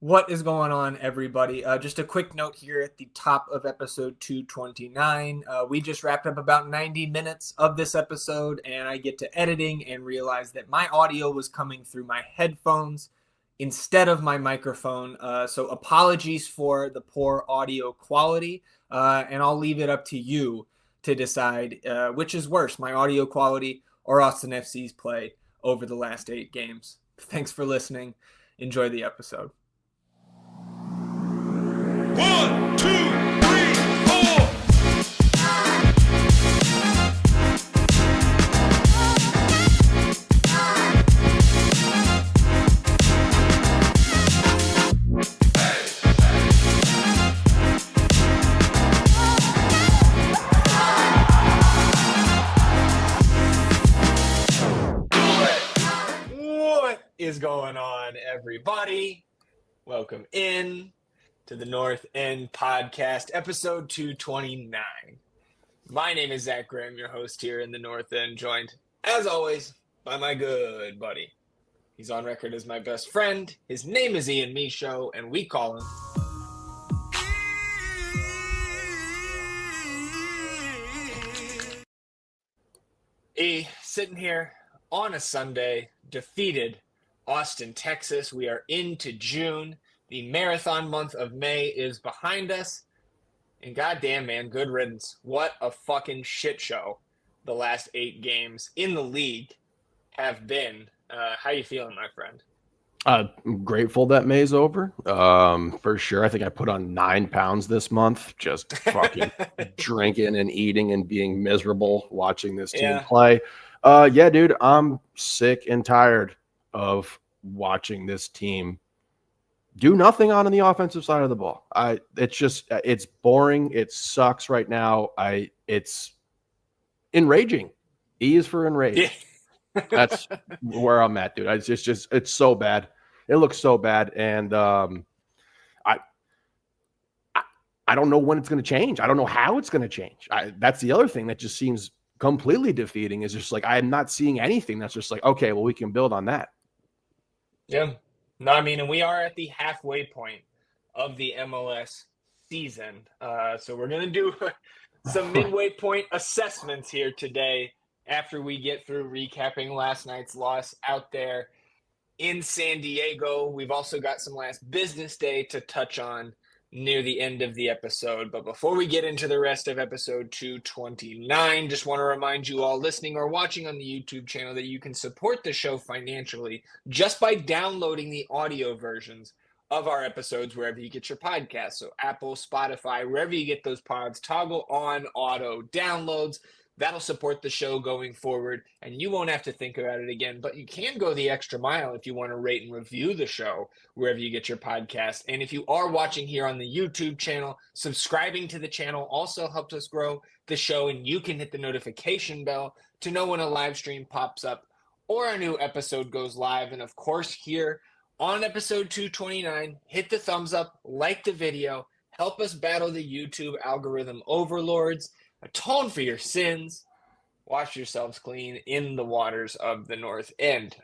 What is going on, everybody? Just a quick note here at the top of episode 229. We just wrapped up about 90 minutes of this episode, and I get to editing and realize that my audio was coming through my headphones instead of my microphone. So apologies for the poor audio quality, and I'll leave it up to you to decide which is worse, my audio quality or Austin FC's play over the last 8 games. Thanks for listening. Enjoy the episode. 1, 2, 3, 4. What is going on, everybody? Welcome in to the North End Podcast, episode 229. My name is Zach Graham, your host here in the North End, joined, as always, by my good buddy. He's on record as my best friend. His name is Ian Michaud, and we call him sitting here on a Sunday, defeated Austin, Texas. We are into June. The marathon month of May is behind us. And goddamn, man, good riddance. What a fucking shit show the last 8 games in the league have been. How you feeling, my friend? I'm grateful that May's over. For sure. I think I put on 9 pounds this month, just fucking drinking and eating and being miserable watching this team play. Yeah, dude, I'm sick and tired of watching this team do nothing on the offensive side of the ball. It's boring. It sucks right now. It's enraging. E is for enraged. Yeah. That's where I'm at, dude. It's so bad. It looks so bad. And I don't know when it's going to change. I don't know how it's going to change. That's the other thing that just seems completely defeating, is just like, I'm not seeing anything that's just like, okay, well, we can build on that. Yeah. No, I mean, and we are at the halfway point of the MLS season. So we're going to do some midway point assessments here today after we get through recapping last night's loss out there in San Diego. We've also got some last business day to touch on near the end of the episode. But before we get into the rest of episode 229, just want to remind you all listening or watching on the YouTube channel that you can support the show financially just by downloading the audio versions of our episodes wherever you get your podcasts. So Apple, Spotify, wherever you get those pods, toggle on auto downloads. That'll support the show going forward, and you won't have to think about it again. But you can go the extra mile if you want to rate and review the show wherever you get your podcast. And if you are watching here on the YouTube channel, subscribing to the channel also helps us grow the show, and you can hit the notification bell to know when a live stream pops up or a new episode goes live. And of course, here on episode 229, hit the thumbs up, like the video, help us battle the YouTube algorithm overlords. Atone for your sins, wash yourselves clean in the waters of the North End.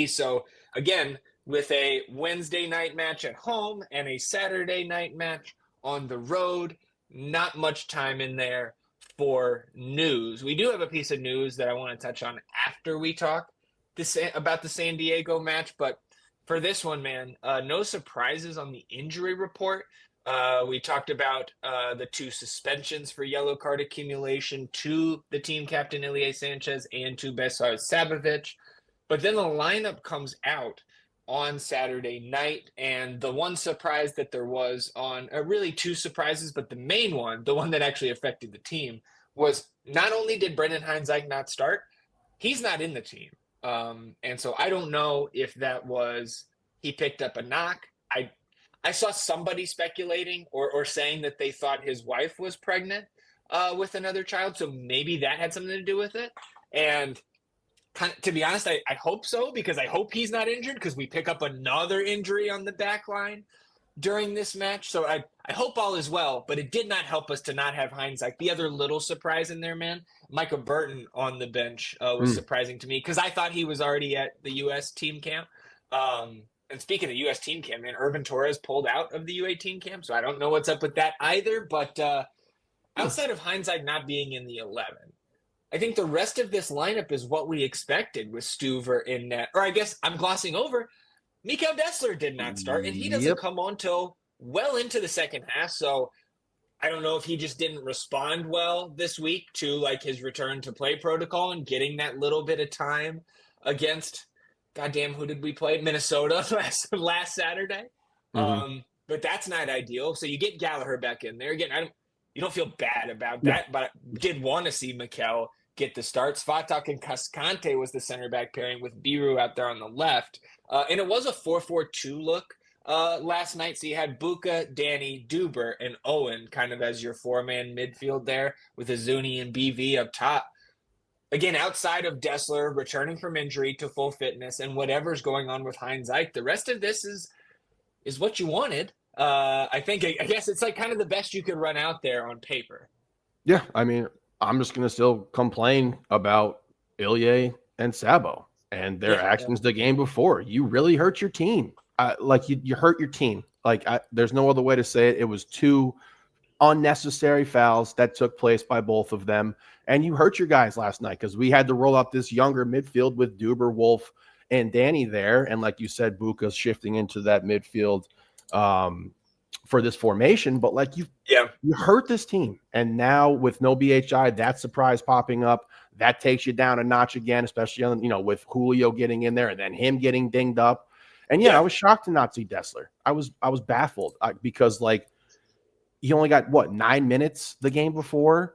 So again, with a Wednesday night match at home and a Saturday night match on the road, not much time in there for news. We do have a piece of news that I want to touch on after we talk about the San Diego match, but for this one, man, no surprises on the injury report. We talked about the 2 suspensions for yellow card accumulation to the team captain Ilya Sanchez and to Besar Sabovic. But then the lineup comes out on Saturday night, and the one surprise that there was really 2 surprises, but the main one, the one that actually affected the team, was not only did Brendan Heinzike not start, he's not in the team. And so I don't know if that was he picked up a knock. I saw somebody speculating or saying that they thought his wife was pregnant with another child, so maybe that had something to do with it. And to be honest, I hope so, because I hope he's not injured, because we pick up another injury on the back line during this match. So I hope all is well, but it did not help us to not have Heinzike. The other little surprise in there, man, Micah Burton on the bench was surprising to me, because I thought he was already at the U.S. team camp. And speaking of U.S. team camp, man, Irvin Torres pulled out of the U18 camp, so I don't know what's up with that either. But outside of hindsight not being in the 11, I think the rest of this lineup is what we expected with Stuver in net. Or I guess I'm glossing over. Mikael Dessler did not start, and he doesn't come on till well into the second half. So I don't know if he just didn't respond well this week to like his return to play protocol and getting that little bit of time against, goddamn, who did we play? Minnesota last Saturday. But that's not ideal. So you get Gallagher back in there again. You don't feel bad about that, but I did want to see Mikel get the start. Svatak and Cascante was the center back pairing with Biru out there on the left. And it was a 4-4-2 look last night. So you had Buka, Danny, Duber, and Owen kind of as your four-man midfield there with Azuni and BV up top. Again, outside of Dessler returning from injury to full fitness and whatever's going on with Heinz Ike, the rest of this is what you wanted. I guess it's like kind of the best you could run out there on paper. Yeah, I mean, I'm just going to still complain about Ilya and Sabo and their actions the game before. You really hurt your team. You hurt your team. There's no other way to say it. It was 2 unnecessary fouls that took place by both of them. And you hurt your guys last night because we had to roll out this younger midfield with Duber, Wolf, and Danny there. And like you said, Buka's shifting into that midfield for this formation. But you hurt this team. And now with no BHI, that surprise popping up, that takes you down a notch again, especially on, with Julio getting in there and then him getting dinged up. And I was shocked to not see Dessler. I was baffled because he only got 9 minutes the game before,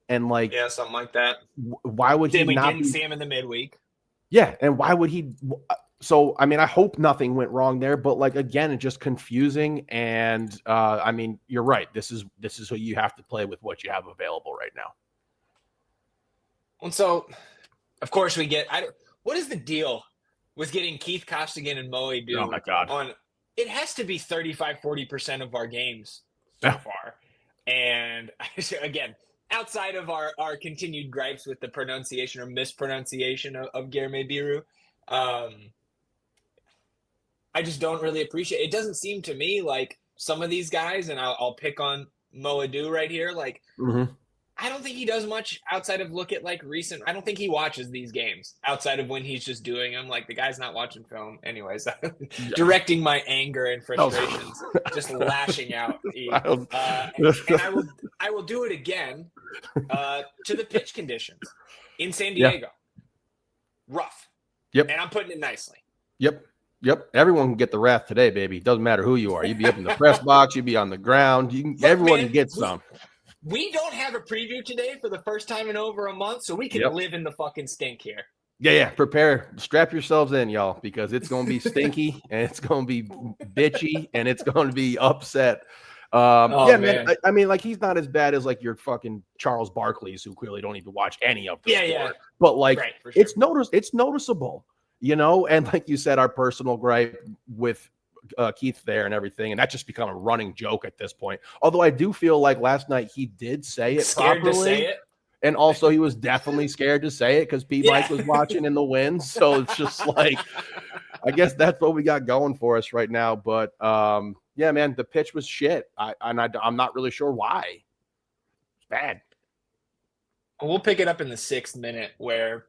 and something like that. Why would he not? We didn't see him in the midweek. Yeah, and why would he? So I mean, I hope nothing went wrong there, but again, it's just confusing. And I mean, you're right. This is who you have to play with what you have available right now. And so, of course, we get. What is the deal with getting Keith Costigan and Moe do? Oh my God! It has to be 35-40% of our games so far. And again, outside of our continued gripes with the pronunciation or mispronunciation of Guilherme Biru, I just don't really appreciate it. It doesn't seem to me like some of these guys, and I'll pick on Moadu right here, I don't think he does much outside of look at recent. I don't think he watches these games outside of when he's just doing them. The guy's not watching film. Anyways, directing my anger and frustrations, just lashing out. And I will do it again to the pitch conditions in San Diego. Rough. Yep. And I'm putting it nicely. Yep. Everyone can get the wrath today, baby. Doesn't matter who you are. You'd be up in the press box. You'd be on the ground. Everyone can get some. We don't have a preview today for the first time in over a month, so we can live in the fucking stink here. Yeah. Prepare. Strap yourselves in, y'all, because it's going to be stinky and it's going to be bitchy and it's going to be upset. Man. I mean, he's not as bad as your fucking Charles Barkley's, who clearly don't even watch any of the sport. Yeah. But right, sure. It's noticeable, and like you said, our personal gripe with Keith there and everything, and that just become a running joke at this point. Although I do feel like last night he did say it scared properly, to say it. And also he was definitely scared to say it because P. Mike was watching in the wins. So it's just I guess that's what we got going for us right now. But man, the pitch was shit. I'm not really sure why. It's bad. We'll pick it up in the 6th minute where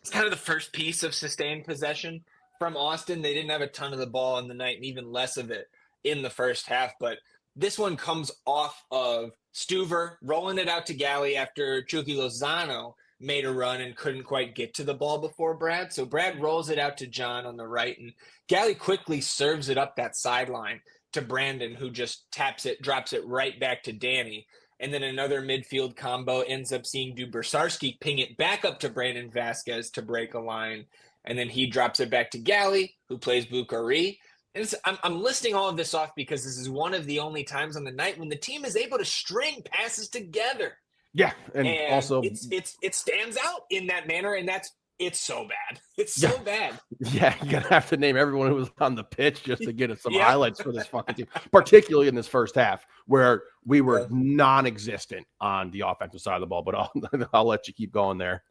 it's kind of the first piece of sustained possession from Austin. They didn't have a ton of the ball in the night and even less of it in the first half. But this one comes off of Stuver rolling it out to Galley after Chucky Lozano made a run and couldn't quite get to the ball before Brad. So Brad rolls it out to John on the right, and Galley quickly serves it up that sideline to Brandon, who just taps it, drops it right back to Danny. And then another midfield combo ends up seeing Dubersarski ping it back up to Brandon Vasquez to break a line. And then he drops it back to Galley, who plays Bukari. And I'm listing all of this off because this is one of the only times on the night when the team is able to string passes together. Yeah, and also it stands out in that manner, and it's so bad. It's so bad. Yeah, you're gonna have to name everyone who was on the pitch just to get us some highlights for this fucking team, particularly in this first half where we were non-existent on the offensive side of the ball. But I'll let you keep going there.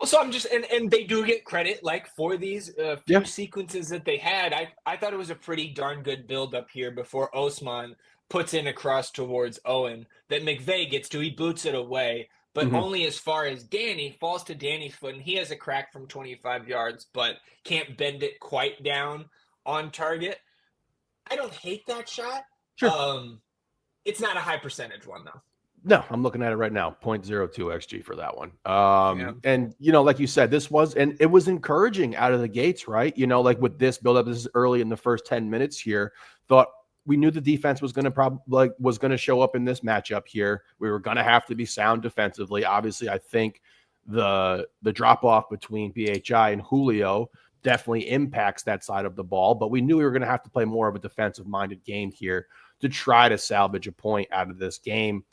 Well, so I'm just and they do get credit like for these few sequences that they had. I thought it was a pretty darn good build up here before Osman puts in a cross towards Owen that McVeigh gets to. He boots it away, but only as far as Danny falls to Danny's foot, and he has a crack from 25 yards, but can't bend it quite down on target. I don't hate that shot. Sure. It's not a high percentage one though. No, I'm looking at it right now. 0.02 XG for that one. And like you said, it was encouraging out of the gates, right? Like with this build-up, this is early in the first 10 minutes here. Thought we knew the defense was going to show up in this matchup here. We were going to have to be sound defensively. Obviously, I think the drop off between BHI and Julio definitely impacts that side of the ball, but we knew we were going to have to play more of a defensive-minded game here to try to salvage a point out of this game.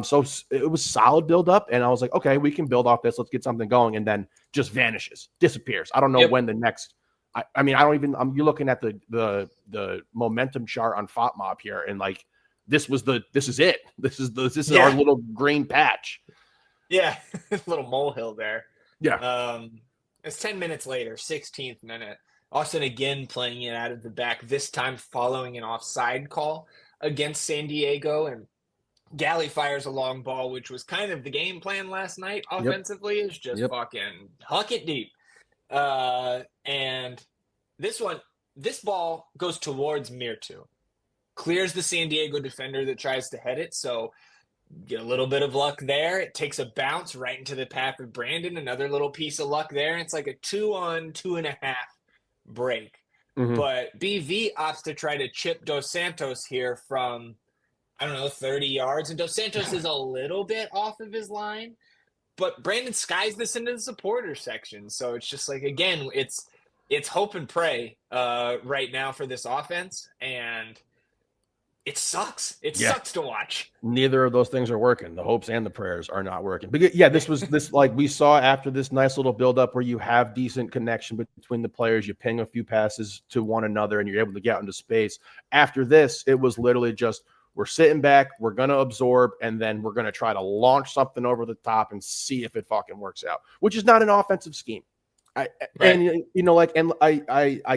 So it was solid build up, and I was like, okay, we can build off this. Let's get something going, and then just vanishes, disappears. I don't know when the next. I mean, I don't even. You're looking at the momentum chart on FOTMob here, and like this is it. This is our little green patch. Yeah, little molehill there. Yeah. It's 10 minutes later, 16th minute. Austin again playing it out of the back. This time following an offside call against San Diego, and Galley fires a long ball, which was kind of the game plan last night offensively, is just fucking huck it deep. And this ball goes towards Mirtu. Clears the San Diego defender that tries to head it, so get a little bit of luck there. It takes a bounce right into the path of Brandon, another little piece of luck there. It's like a 2-on-2.5 break. But BV opts to try to chip Dos Santos here from 30 yards. And Dos Santos is a little bit off of his line, but Brandon skies this into the supporter section. So it's just like, again, it's hope and pray right now for this offense. And it sucks. It sucks to watch. Neither of those things are working. The hopes and the prayers are not working. But yeah, this like we saw after this nice little build up where you have decent connection between the players, you ping a few passes to one another and you're able to get out into space. After this, it was literally just, we're sitting back, we're going to absorb, and then we're going to try to launch something over the top and see if it fucking works out, which is not an offensive scheme. I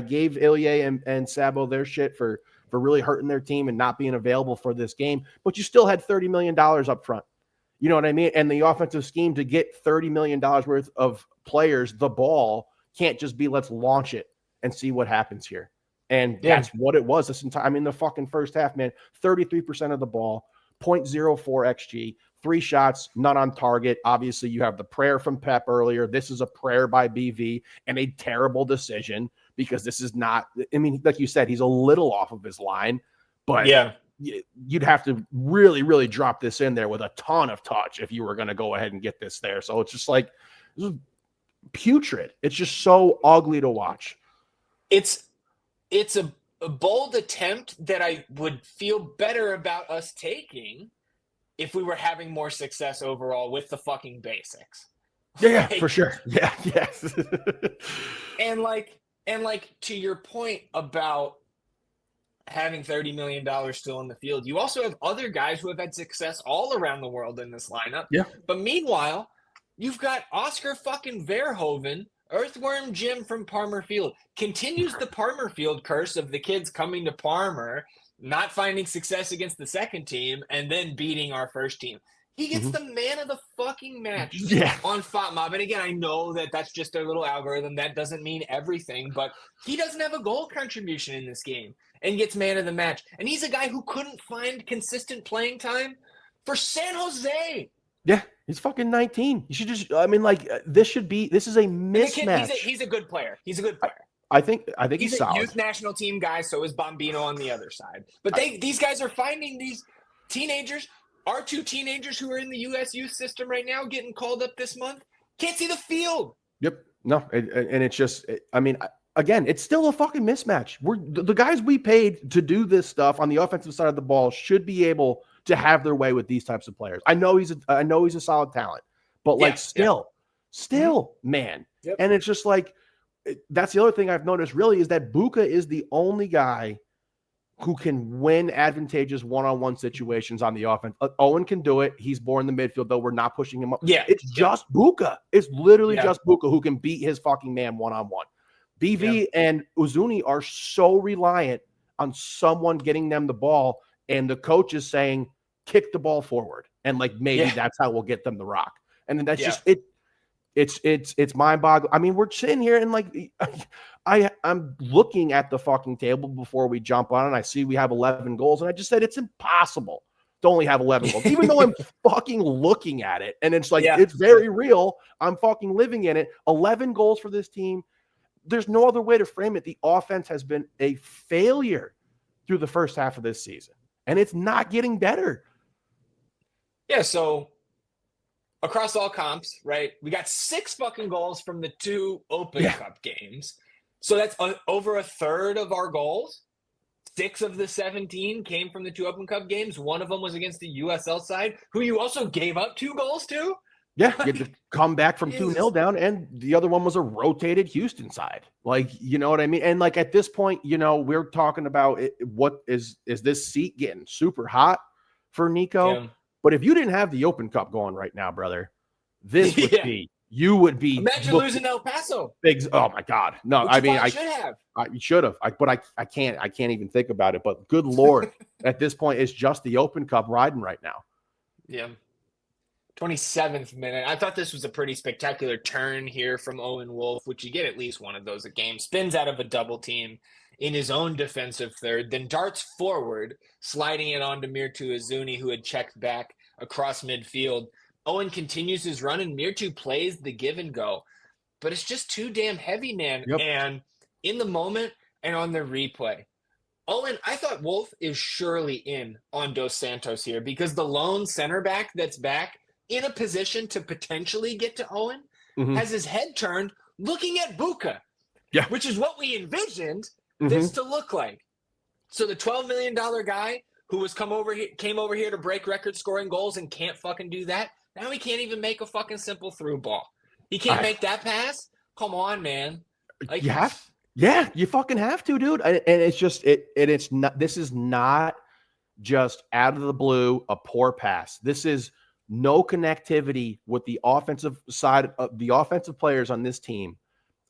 gave Ilya and Sabo their shit for really hurting their team and not being available for this game, but you still had $30 million up front. You know what I mean? And the offensive scheme to get $30 million worth of players, the ball can't just be, let's launch it and see what happens here. And that's what it was this entire. I mean, the fucking first half, man, 33% of the ball, 0.04 XG, 3 shots, none on target. Obviously, you have the prayer from Pep earlier. This is a prayer by BV and a terrible decision because this is not. I mean, like you said, he's a little off of his line, but you'd have to really, really drop this in there with a ton of touch if you were going to go ahead and get this there. So it's just like this is putrid. It's just so ugly to watch. It's a bold attempt that I would feel better about us taking if we were having more success overall with the fucking basics. Yeah, for sure. Yeah, yes. and like to your point about having $30 million still in the field, you also have other guys who have had success all around the world in this lineup. Yeah. But meanwhile, you've got Oscar fucking Verhoeven, Earthworm Jim from Palmer Field, continues the Palmer Field curse of the kids coming to Palmer, not finding success against the second team, and then beating our first team. He gets the man of the fucking match on FOTMob. And again, I know that that's just a little algorithm. That doesn't mean everything, but he doesn't have a goal contribution in this game and gets man of the match. And he's a guy who couldn't find consistent playing time for San Jose. Yeah, he's fucking 19. You should just, I mean, like, this is a mismatch. He's a good player. He's a good player. I think he's solid. He's a youth national team guy, so is Bombino on the other side. But these guys are finding these teenagers, our 2 teenagers who are in the U.S. youth system right now getting called up this month, can't see the field. Yep. No, and it's just, I mean, again, it's still a fucking mismatch. The guys we paid to do this stuff on the offensive side of the ball should be able to have their way with these types of players. I know he's a solid talent, but still, man. Yep. And it's just like, that's the other thing I've noticed really is that Buka is the only guy who can win advantageous one-on-one situations on the offense. Owen can do it. He's more in the midfield, though. We're not pushing him up. Yeah. It's just Buka. It's literally Yeah. just Buka who can beat his fucking man one-on-one. BV and Uzuni are so reliant on someone getting them the ball, and the coach is saying, kick the ball forward. And like, maybe that's how we'll get them the rock. And then that's just it. It's mind-boggling. I mean, we're sitting here and like, I'm looking at the fucking table before we jump on, and I see we have 11 goals, and I just said it's impossible to only have 11 goals, even though I'm fucking looking at it, and it's like it's very real. I'm fucking living in it. 11 goals for this team. There's no other way to frame it. The offense has been a failure through the first half of this season, and it's not getting better. Yeah, so across all comps, right? We got 6 fucking goals from the 2 Open Cup games. So that's over a third of our goals. 6 of the 17 came from the 2 Open Cup games. One of them was against the USL side, who you also gave up 2 goals to. Yeah, you had to come back from 2-0 down, and the other one was a rotated Houston side. Like, you know what I mean? And like at this point, you know, we're talking about what is this seat getting super hot for Nico? Yeah. But if you didn't have the Open Cup going right now, brother, this would be you would be. Imagine losing El Paso. Oh my God, no! Which I mean, I should have. You should have. But I can't even think about it. But good Lord, at this point, it's just the Open Cup riding right now. Yeah. 27th minute. I thought this was a pretty spectacular turn here from Owen Wolf, which you get at least one of those a game. Spins out of a double team in his own defensive third, then darts forward, sliding it on to Mirtu Azuni, who had checked back across midfield. Owen continues his run, and Mirtu plays the give and go. But it's just too damn heavy, man. Yep. And in the moment and on the replay, Owen, I thought Wolf is surely in on Dos Santos here, because the lone center back that's back in a position to potentially get to Owen has his head turned looking at Buka, which is what we envisioned this to look like. So the $12 million guy who came over here to break record scoring goals and can't fucking do that, now he can't even make a fucking simple through ball. He can't make that pass? Come on, man. Like, you fucking have to, dude. And it's just it's not, this is not just out of the blue a poor pass. This is no connectivity with the offensive side of the offensive players on this team.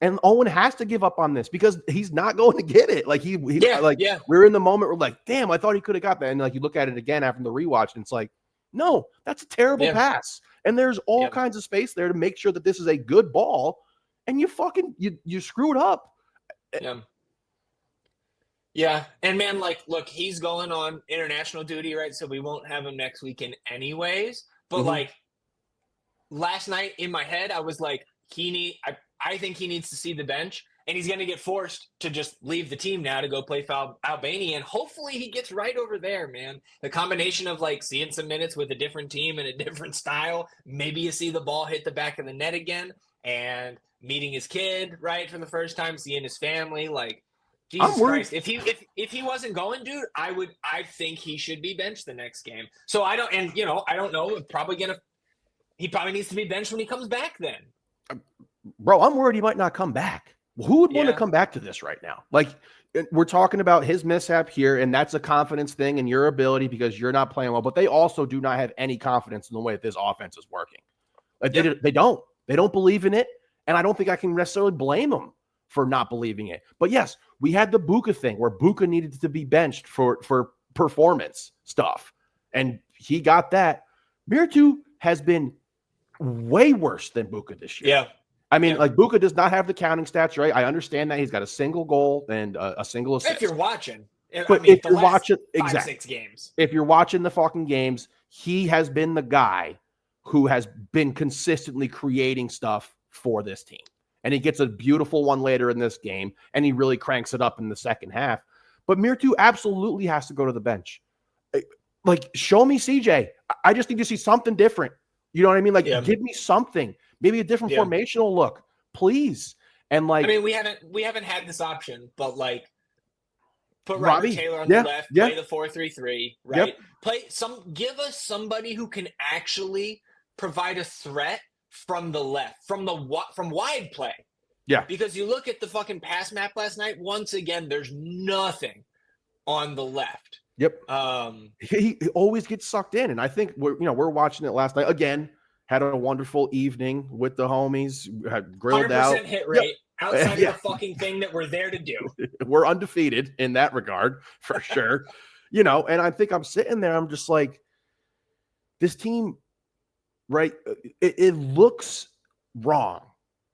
And Owen has to give up on this because he's not going to get it. Like we're in the moment. We're like, damn, I thought he could have got that. And like, you look at it again after the rewatch and it's like, no, that's a terrible pass. And there's all kinds of space there to make sure that this is a good ball. And you fucking, you screwed up. Yeah. Yeah. And man, like, look, he's going on international duty, right? So we won't have him next weekend anyways. But like last night in my head, I was like, I think he needs to see the bench, and he's going to get forced to just leave the team now to go play for Albania. And hopefully he gets right over there, man. The combination of like seeing some minutes with a different team and a different style, maybe you see the ball hit the back of the net again, and meeting his kid, right, for the first time, seeing his family, like, Jesus Christ. If he wasn't going, dude, I think he should be benched the next game. So I don't know. He probably needs to be benched when he comes back then. Bro, I'm worried he might not come back. Who would want to come back to this right now? Like, we're talking about his mishap here, and that's a confidence thing in your ability because you're not playing well, but they also do not have any confidence in the way that this offense is working. Like, they don't believe in it, and I don't think I can necessarily blame them for not believing it. But yes, we had the Buka thing where Buka needed to be benched for performance stuff, and he got that. Mirtu has been way worse than Buka this year. Yeah. I mean, like, Buka does not have the counting stats, right? I understand that he's got a single goal and a single assist. If you're watching, if you're watching, 5-6 games. If you're watching the fucking games, he has been the guy who has been consistently creating stuff for this team. And he gets a beautiful one later in this game, and he really cranks it up in the second half. But Mirtu absolutely has to go to the bench. Like, show me CJ. I just need to see something different. You know what I mean? Like, give me something. Maybe a different formational look, please. And like, I mean, we haven't had this option, but like, put Robert Taylor on the left, play the 4-3-3, right? Give us somebody who can actually provide a threat from the left, from wide play. Yeah. Because you look at the fucking pass map last night, once again, there's nothing on the left. Yep. He always gets sucked in, and I think we're watching it last night again. Had a wonderful evening with the homies. Had grilled 100% out. hit rate outside Yeah. of the fucking thing that we're there to do. We're undefeated in that regard for sure. And I think I'm sitting there. I'm just like, this team, right? It looks wrong,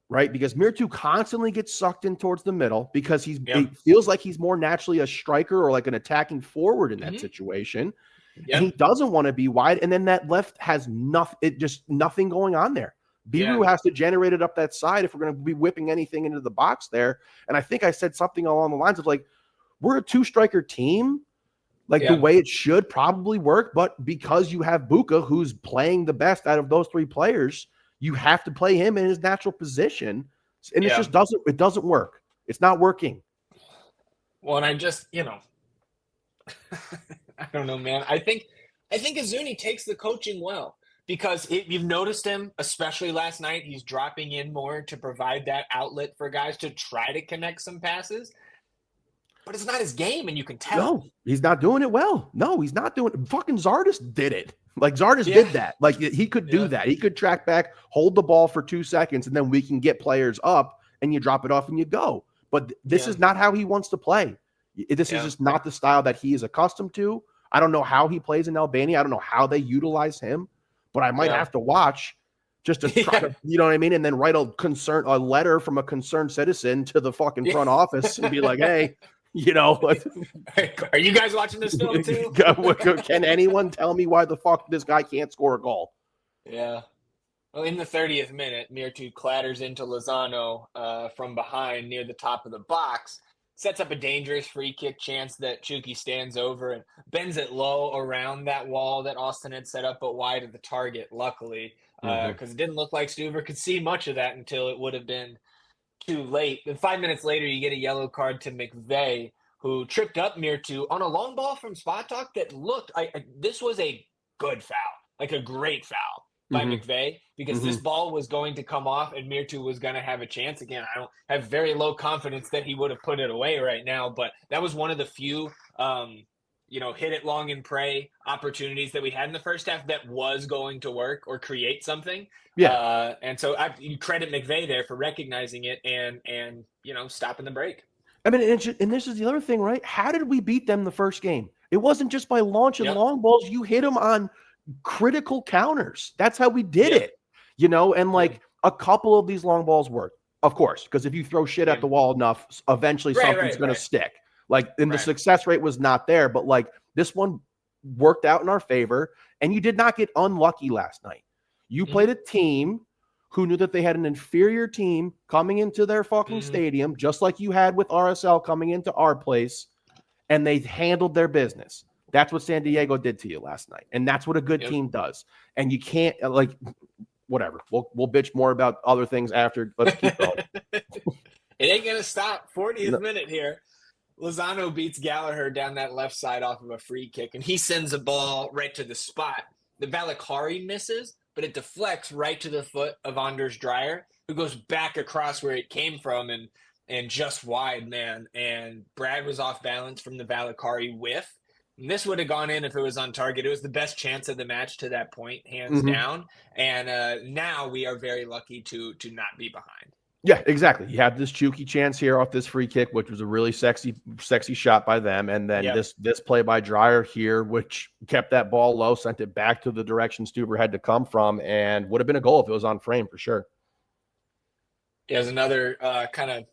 right? Because Mirtu constantly gets sucked in towards the middle because it feels like he's more naturally a striker or like an attacking forward in that situation. And he doesn't want to be wide. And then that left has nothing going on there. Biru has to generate it up that side if we're going to be whipping anything into the box there. And I think I said something along the lines of like, we're a 2-striker team, like the way it should probably work. But because you have Buka, who's playing the best out of those 3 players, you have to play him in his natural position. And it just doesn't work. It's not working. Well, and I just, I don't know, man. I think Azuni takes the coaching well because you've noticed him, especially last night. He's dropping in more to provide that outlet for guys to try to connect some passes. But it's not his game, and you can tell. No, he's not doing it well. No, he's not doing it. Fucking Zardes did it. Like, Zardes did that. Like, he could do that. He could track back, hold the ball for 2 seconds, and then we can get players up, and you drop it off and you go. But this is not how he wants to play. This is just not the style that he is accustomed to. I don't know how he plays in Albania. I don't know how they utilize him, but I might have to watch just to try to, you know what I mean? And then write a letter from a concerned citizen to the fucking front office and be like, hey, are you guys watching this film too? Can anyone tell me why the fuck this guy can't score a goal? Yeah. Well, in the 30th minute, Mirtu clatters into Lozano from behind near the top of the box, sets up a dangerous free kick chance that Chucky stands over and bends it low around that wall that Austin had set up, but wide of the target, luckily, because it didn't look like Stuver could see much of that until it would have been too late. Then 5 minutes later, you get a yellow card to McVeigh, who tripped up Mirtu on a long ball from Spatak that looked this was a good foul, like a great foul by McVeigh, because this ball was going to come off and Mirtu was going to have a chance. Again, I don't have very low confidence that he would have put it away right now, but that was one of the few hit it long and pray opportunities that we had in the first half that was going to work or create something. And so you credit McVeigh there for recognizing it and stopping the break. I mean, and this is the other thing, right? How did we beat them the first game? It wasn't just by launching long balls. You hit them on critical counters. That's how we did it, and like a couple of these long balls worked, of course, because if you throw shit at the wall enough, eventually something's going to stick. Like, and the success rate was not there, but like this one worked out in our favor, and you did not get unlucky last night. You played a team who knew that they had an inferior team coming into their fucking stadium, just like you had with RSL coming into our place, and they handled their business. That's what San Diego did to you last night, and that's what a good team does. And you can't, whatever. We'll bitch more about other things after. Let's keep going. It ain't gonna stop. 40th minute here. Lozano beats Gallagher down that left side off of a free kick, and he sends a ball right to the spot. The Valakari misses, but it deflects right to the foot of Anders Dreyer, who goes back across where it came from and just wide, man. And Brad was off balance from the Valakari whiff. And this would have gone in if it was on target. It was the best chance of the match to that point, hands down. And now we are very lucky to not be behind. Yeah, exactly. You had this Chucky chance here off this free kick, which was a really sexy shot by them. And then this play by Dreyer here, which kept that ball low, sent it back to the direction Stuber had to come from, and would have been a goal if it was on frame for sure. There's another kind of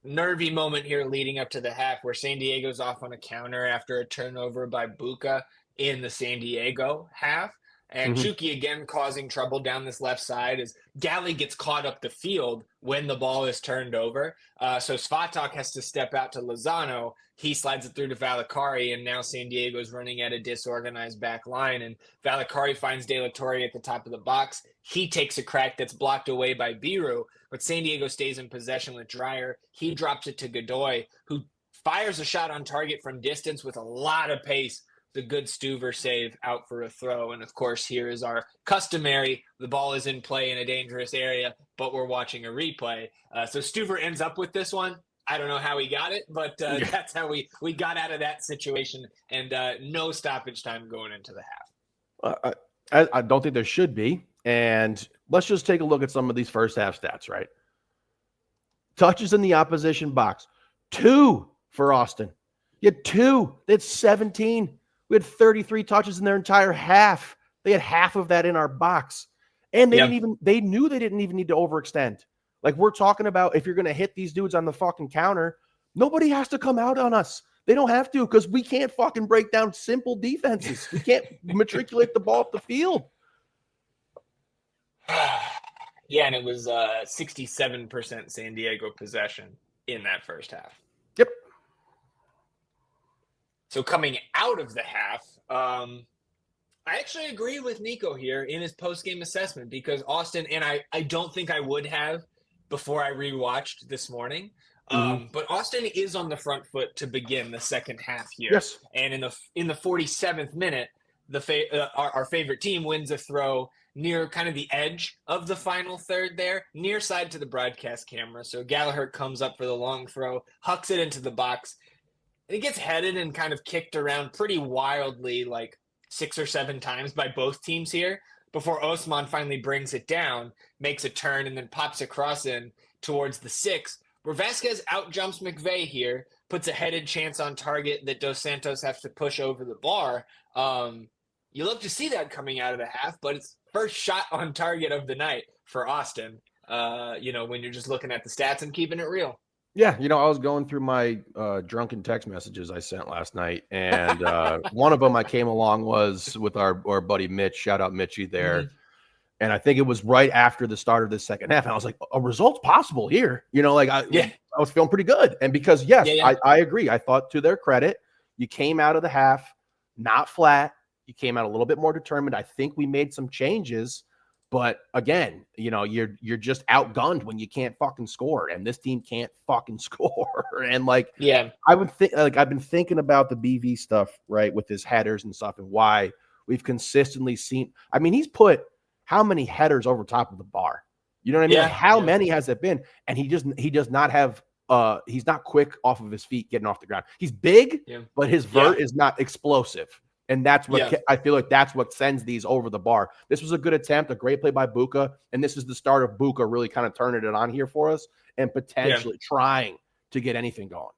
nervy moment here leading up to the half where San Diego's off on a counter after a turnover by Buka in the San Diego half. And Chucky again causing trouble down this left side as Galley gets caught up the field when the ball is turned over. So Svatak has to step out to Lozano. He slides it through to Valakari, and now San Diego's running at a disorganized back line. And Valakari finds De La Torre at the top of the box. He takes a crack that's blocked away by Biru, but San Diego stays in possession with Dreyer. He drops it to Godoy, who fires a shot on target from distance with a lot of pace. The good Stuver save out for a throw. And of course, here is our customary, the ball is in play in a dangerous area, but we're watching a replay. So Stuver ends up with this one. I don't know how he got it, but that's how we got out of that situation, and no stoppage time going into the half. I don't think there should be. And let's just take a look at some of these first half stats, right? Touches in the opposition box, 2 for Austin. You had 2. They had 17. We had 33 touches in their entire half. They had half of that in our box. And they knew they didn't even need to overextend. Like, we're talking about, if you're going to hit these dudes on the fucking counter, nobody has to come out on us. They don't have to, because we can't fucking break down simple defenses. We can't matriculate the ball up the field. Yeah, and it was 67% San Diego possession in that first half. Yep. So coming out of the half, I actually agree with Nico here in his post-game assessment, because Austin, and I don't think I would have before I rewatched this morning, but Austin is on the front foot to begin the second half here. Yes. And in the 47th minute, our favorite team wins a throw near kind of the edge of the final third there, near side to the broadcast camera. So Gallagher comes up for the long throw, hucks it into the box, and it gets headed and kind of kicked around pretty wildly, like 6 or 7 times by both teams here, before Osman finally brings it down, makes a turn, and then pops a cross in towards the 6, where Vasquez outjumps McVeigh here, puts a headed chance on target that Dos Santos has to push over the bar. You love to see that coming out of the half, but it's first shot on target of the night for Austin, when you're just looking at the stats and keeping it real. Yeah, I was going through my drunken text messages I sent last night, and one of them I came along was with our buddy Mitch. Shout out Mitchie there. Mm-hmm. And I think it was right after the start of the second half. And I was like, a result's possible here. I was feeling pretty good. And because, I agree. I thought, to their credit, you came out of the half not flat. You came out a little bit more determined. I think we made some changes. But again, you're just outgunned when you can't fucking score, and this team can't fucking score. And I've been thinking about the BV stuff, right, with his headers and stuff, and why we've consistently seen. I mean, he's put how many headers over top of the bar? You know what I mean? Yeah. Like, how many has it been? And he does not have. He's not quick off of his feet getting off the ground. He's big, but his vert is not explosive. And that's what I feel like that's what sends these over the bar. This was a good attempt, a great play by Buka, and this is the start of Buka really kind of turning it on here for us and potentially trying to get anything going.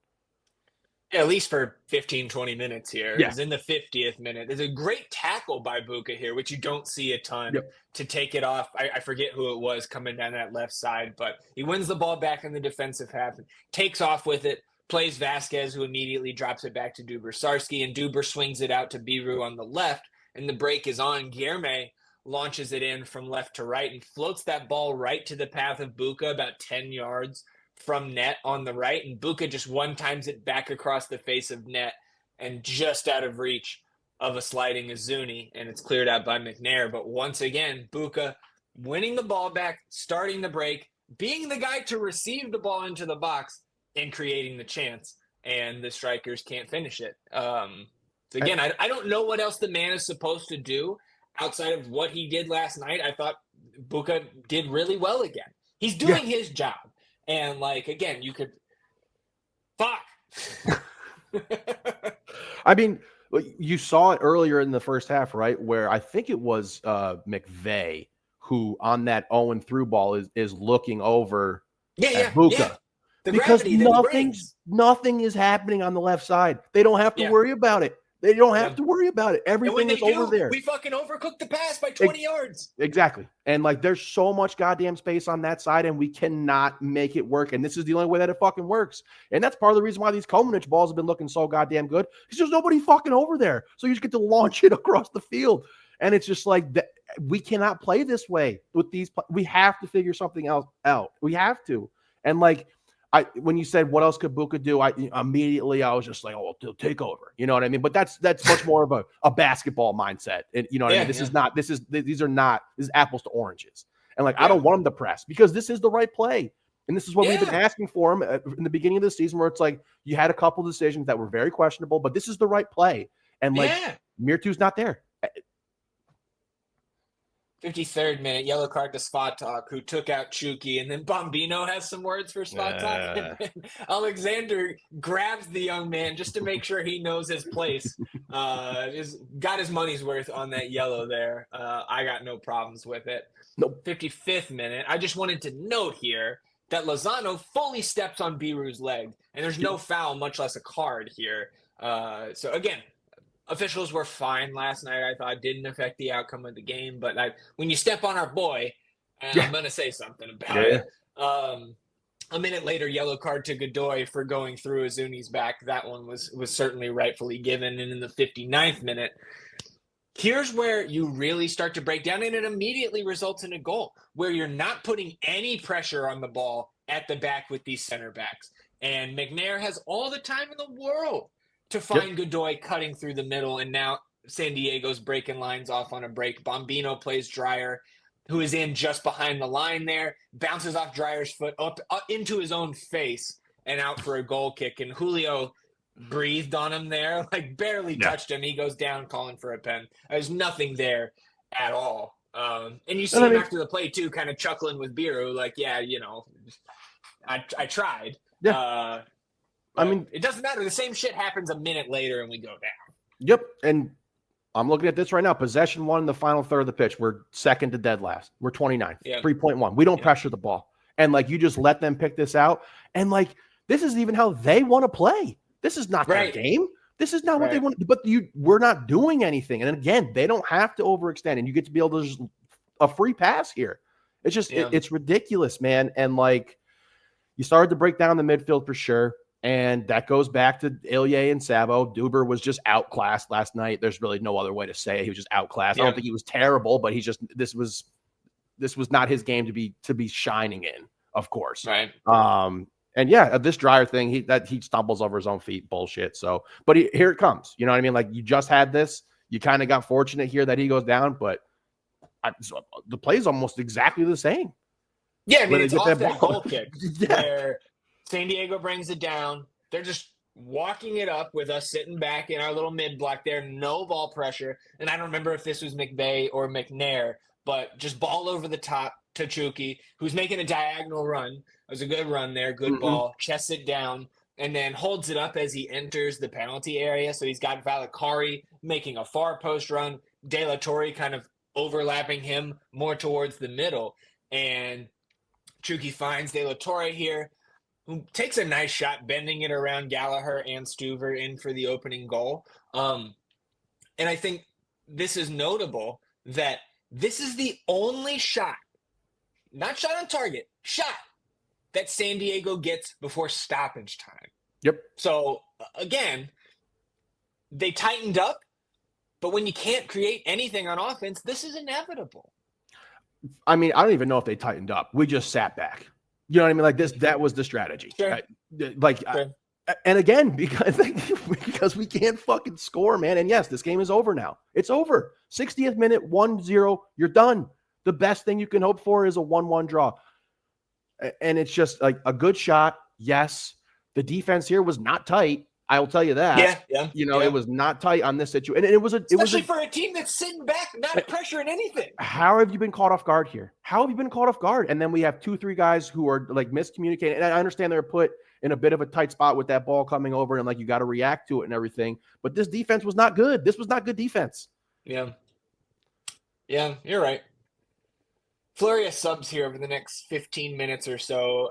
Yeah, at least for 15, 20 minutes here. Yeah. It was in the 50th minute. There's a great tackle by Buka here, which you don't see a ton, to take it off. I forget who it was coming down that left side, but he wins the ball back in the defensive half and takes off with it. Plays Vasquez, who immediately drops it back to Duber Sarski, and Duber swings it out to Biru on the left, and the break is on. Guilherme launches it in from left to right and floats that ball right to the path of Buka, about 10 yards from net on the right, and Buka just one-times it back across the face of net and just out of reach of a sliding Azuni, and it's cleared out by McNair. But once again, Buka winning the ball back, starting the break, being the guy to receive the ball into the box, and creating the chance, and the strikers can't finish it. So again, I don't know what else the man is supposed to do outside of what he did last night. I thought Buka did really well again. He's doing his job. And, again, you could – fuck. I mean, you saw it earlier in the first half, right, where I think it was McVeigh who, on that Owen through ball, is looking over at Buka. Yeah. Because nothing is happening on the left side. They don't have to worry about it. They don't have to worry about it. Everything is over there. We fucking overcooked the pass by 20 yards. Exactly. And there's so much goddamn space on that side, and we cannot make it work. And this is the only way that it fucking works. And that's part of the reason why these Komanich balls have been looking so goddamn good, because there's nobody fucking over there. So you just get to launch it across the field. And it's just we cannot play this way with these. We have to figure something else out. We have to. And when you said what else could Buka do, I was just like, oh, he'll take over. You know what I mean? But that's much more of a basketball mindset. And you know what I mean? This is apples to oranges. And I don't want him to press, because this is the right play. And this is what we've been asking for him in the beginning of the season, where it's you had a couple decisions that were very questionable, but this is the right play. And Mirtu's not there. 53rd minute, yellow card to Svatak, who took out Chucky, and then Bombino has some words for Svatak, and then Alexander grabs the young man just to make sure he knows his place. Got his money's worth on that yellow there. I got no problems with it. Nope. 55th minute, I just wanted to note here that Lozano fully steps on Biru's leg, and there's no foul, much less a card here. So again, officials were fine last night. I thought it didn't affect the outcome of the game, but when you step on our boy, I'm going to say something about it. A minute later, yellow card to Godoy for going through Azuni's back. That one was certainly rightfully given. And in the 59th minute, here's where you really start to break down, and it immediately results in a goal where you're not putting any pressure on the ball at the back with these center backs. And McNair has all the time in the world to find Godoy cutting through the middle, and now San Diego's breaking lines off on a break. Bombino plays Dreyer, who is in just behind the line there, bounces off Dreyer's foot up into his own face and out for a goal kick. And Julio breathed on him there, like barely touched him. He goes down calling for a pen. There's nothing there at all. And you see him after the play, too, kind of chuckling with Biru, like, yeah, I tried. Yeah. It doesn't matter. The same shit happens a minute later and we go down. Yep. And I'm looking at this right now. Possession 1 in the final third of the pitch. We're second to dead last. We're 29th. 3.1. We don't pressure the ball. And you just let them pick this out. And this is even how they want to play. This is not their game. This is not what they want. But we're not doing anything. And again, they don't have to overextend. And you get to be able to just a free pass here. It's just it's ridiculous, man. And you started to break down the midfield for sure. And that goes back to Ilya and Sabo. Duber was just outclassed last night. There's really no other way to say it. He was just outclassed. I don't think he was terrible, but this was not his game to be shining in, of course. Right. And this Dreyer thing, he stumbles over his own feet. Bullshit. So, but here it comes. You know what I mean? You just had this. You kind of got fortunate here that he goes down, but the play is almost exactly the same. Yeah, I mean, it's off that goal kick where San Diego brings it down. They're just walking it up with us sitting back in our little mid block there. No ball pressure. And I don't remember if this was McVay or McNair, but just ball over the top to Chucky, who's making a diagonal run. It was a good run there. Good ball. Chests it down and then holds it up as he enters the penalty area. So he's got Valakari making a far post run. De La Torre kind of overlapping him more towards the middle. And Chucky finds De La Torre here, who takes a nice shot, bending it around Gallagher and Stuver in for the opening goal. And I think this is notable that this is the only shot, not shot on target, shot that San Diego gets before stoppage time. Yep. So, again, they tightened up, but when you can't create anything on offense, this is inevitable. I mean, I don't even know if they tightened up. We just sat back. You know what I mean? That was the strategy. Sure. And again, because we can't fucking score, man. And yes, this game is over now. It's over. 60th minute, 1-0. You're done. The best thing you can hope for is a 1-1 draw. And it's just a good shot. Yes. The defense here was not tight. I'll tell you that. Yeah. It was not tight on this situation. And especially for a team that's sitting back, not pressuring anything. How have you been caught off guard here? How have you been caught off guard? And then we have 2-3 guys who are miscommunicating. And I understand they're put in a bit of a tight spot with that ball coming over and you got to react to it and everything. But this defense was not good. This was not good defense. Yeah, you're right. Flurry of subs here over the next 15 minutes or so.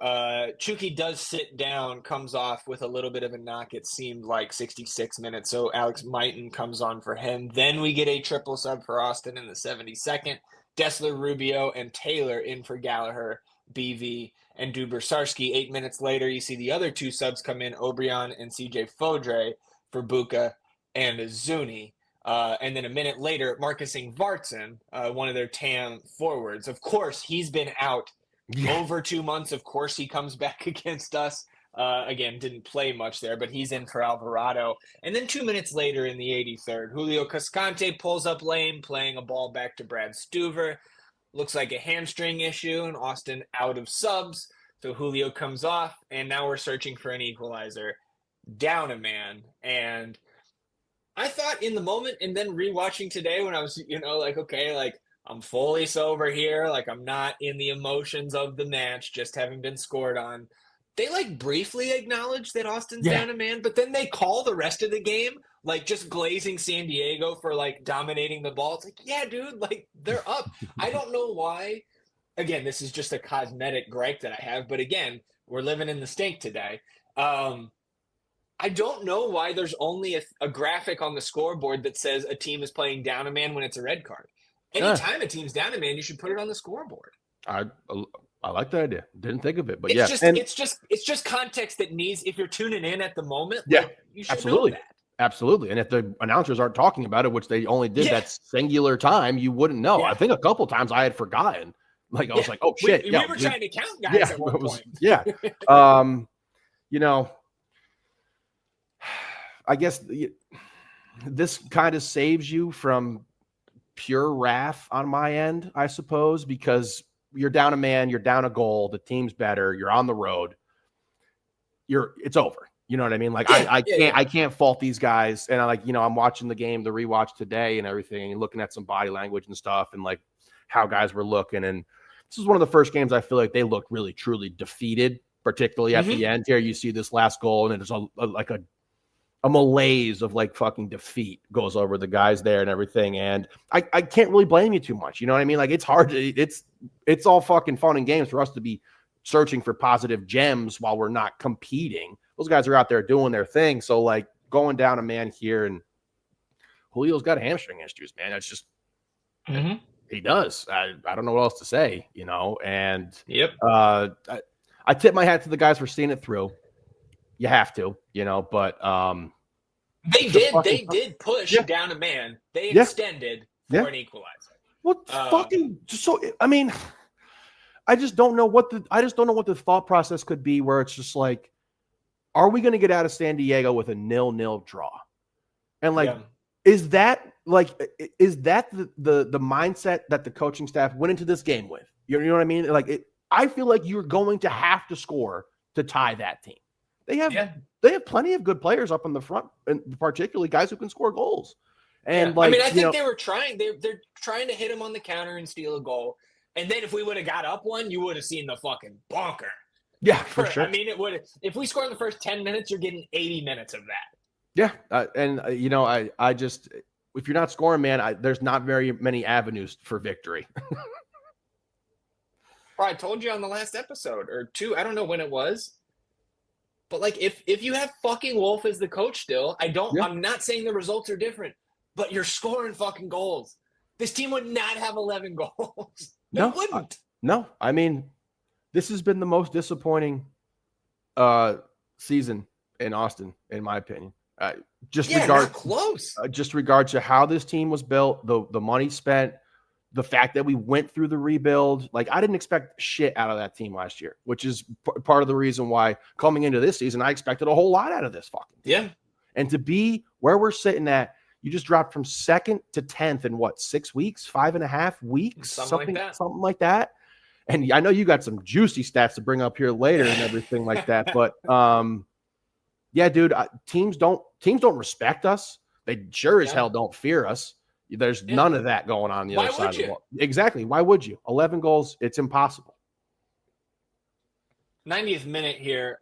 Chucky does sit down, comes off with a little bit of a knock. It seemed like 66 minutes. So Alex Mighton comes on for him. Then we get a triple sub for Austin in the 72nd. Dessler, Rubio, and Taylor in for Gallagher, BV, and Duber-Sarski. 8 minutes later, you see the other two subs come in, Obrian and CJ Fodre for Buka and Azuni. And then a minute later, Marcus Ingvartsen, one of their TAM forwards. Of course, he's been out over 2 months. Of course, he comes back against us. Again, didn't play much there, but he's in for Alvarado. And then 2 minutes later in the 83rd, Julio Cascante pulls up lane, playing a ball back to Brad Stuver. Looks like a hamstring issue, and Austin out of subs. So Julio comes off, and now we're searching for an equalizer. Down a man. And I thought in the moment, and then rewatching today when I was, I'm fully sober here. Like, I'm not in the emotions of the match, just having been scored on. They like briefly acknowledge that Austin's Yeah. down a man, but then they call the rest of the game like just glazing San Diego for like dominating the ball. It's like, yeah, dude, like they're up. I don't know why. Again, this is just a cosmetic gripe that I have, but again, we're living in the stink today. I don't know why there's only a graphic on the scoreboard that says a team is playing down a man when it's a red card. Anytime a team's down a man, you should put it on the scoreboard. I like that idea. Didn't think of it, but It's just context that needs. If you're tuning in at the moment, like, you should absolutely. know that. Absolutely. And if the announcers aren't talking about it, which they only did that singular time, you wouldn't know. Yeah. I think a couple times I had forgotten. Like, I was like, oh shit. We were trying to count guys at one point. Yeah. You know, I guess this kind of saves you from pure wrath on my end, I suppose, because you're down a man, you're down a goal, the team's better, you're on the road, it's over. You know what I mean? Like, I can't fault these guys. And I'm watching the game, the rewatch today and everything, and looking at some body language and stuff and like how guys were looking. And this is one of the first games I feel like they looked really, truly defeated, particularly at the end here. You see this last goal and there's a malaise of like fucking defeat goes over the guys there and everything. And I can't really blame you too much. You know what I mean? Like, it's hard it's all fucking fun and games for us to be searching for positive gems while we're not competing. Those guys are out there doing their thing. So like going down a man here, and Julio's got hamstring issues, man. That's just, he does. I don't know what else to say, and I tip my hat to the guys for seeing it through. You have to, but they did push down a man. They extended for an equalizer. What fucking so? I mean, I just don't know what the thought process could be where it's just like, are we going to get out of San Diego with a 0-0 draw? And like, is that the mindset that the coaching staff went into this game with? You know what I mean? Like, I feel like you're going to have to score to tie that team. They have plenty of good players up in the front, and particularly guys who can score goals. And I think they were trying. They're trying to hit him on the counter and steal a goal. And then if we would have got up one, you would have seen the fucking bonker. Yeah, for sure. I mean, it would. If we score in the first 10 minutes, you're getting 80 minutes of that. Yeah, I just, if you're not scoring, man, there's not very many avenues for victory. I told you on the last episode or two. I don't know when it was. But like, if you have fucking Wolf as the coach still, I'm not saying the results are different, but you're scoring fucking goals. This team would not have 11 goals. They wouldn't. No, I mean, this has been the most disappointing season in Austin, in my opinion. Not close. Just regards to how this team was built, the money spent, the fact that we went through the rebuild. Like, I didn't expect shit out of that team last year, which is part of the reason why coming into this season, I expected a whole lot out of this fucking team. Yeah. And to be where we're sitting at, you just dropped from 2nd to 10th in what, 6 weeks, 5.5 weeks, something like that. And I know you got some juicy stats to bring up here later and everything like that. But yeah, dude, teams don't respect us. They sure as hell don't fear us. There's none of that going on the other side of the wall. Exactly. Why would you? 11 goals, it's impossible. 90th minute here.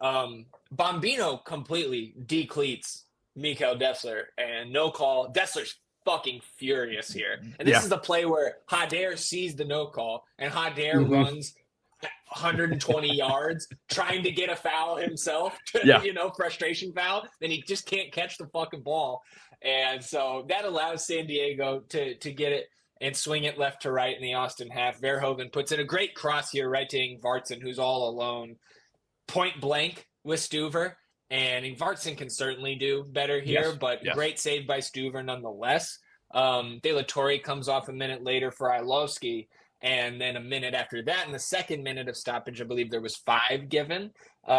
Bombino completely decleats Mikael Dessler and no call. Dessler's fucking furious here. And this is the play where Hader sees the no call and Hader runs 120 yards trying to get a foul himself, frustration foul. Then he just can't catch the fucking ball. And so that allows San Diego to get it and swing it left to right in the Austin half. Verhoeven puts in a great cross here right to Ingvartsen, who's all alone, point blank with Stuver. And Ingvartsen can certainly do better here, but great save by Stuver nonetheless. De La Torre comes off a minute later for Ilowski. And then a minute after that, in the second minute of stoppage, I believe there was 5 given.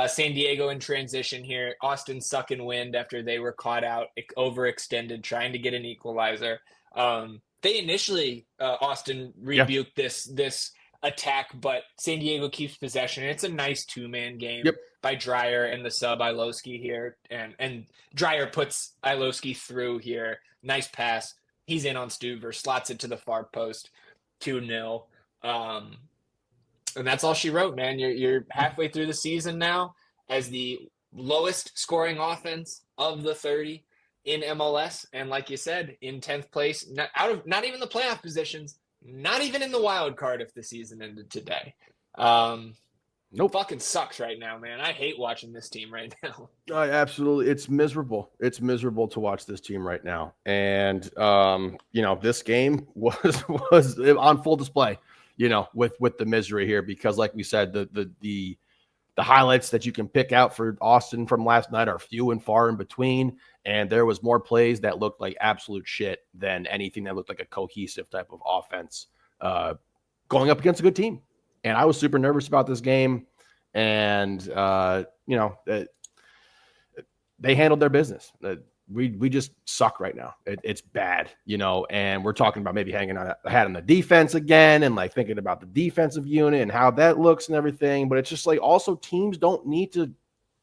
San Diego in transition here. Austin sucking wind after they were caught out, overextended, trying to get an equalizer. They initially, Austin rebuked this attack, but San Diego keeps possession. It's a nice 2-man game by Dreyer and the sub Ilowski here. And Dreyer puts Ilowski through here. Nice pass. He's in on Stuver, slots it to the far post. 2-0. And that's all she wrote, man. You're halfway through the season now as the lowest scoring offense of the 30 in MLS. And like you said, in 10th place, not even the playoff positions, not even in the wild card if the season ended today. Nope. Fucking sucks right now, man. I hate watching this team right now. Absolutely. It's miserable. It's miserable to watch this team right now. And, this game was on full display, with the misery here, because like we said, the highlights that you can pick out for Austin from last night are few and far in between. And there was more plays that looked like absolute shit than anything that looked like a cohesive type of offense going up against a good team. And I was super nervous about this game. And, they handled their business. We just suck right now. It's bad, and we're talking about maybe hanging on a hat on the defense again and like thinking about the defensive unit and how that looks and everything. But it's just like also teams don't need to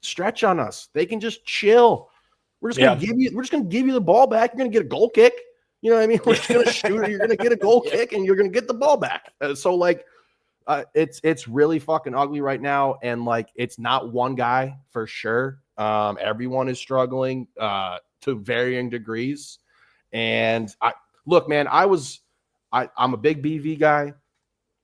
stretch on us. They can just chill. We're just going to give you the ball back. You're going to get a goal kick. You know what I mean? We're just going to shoot. You're going to get a goal kick and you're going to get the ball back. It's really fucking ugly right now. And like, it's not one guy for sure. Everyone is struggling to varying degrees. And I'm a big BV guy.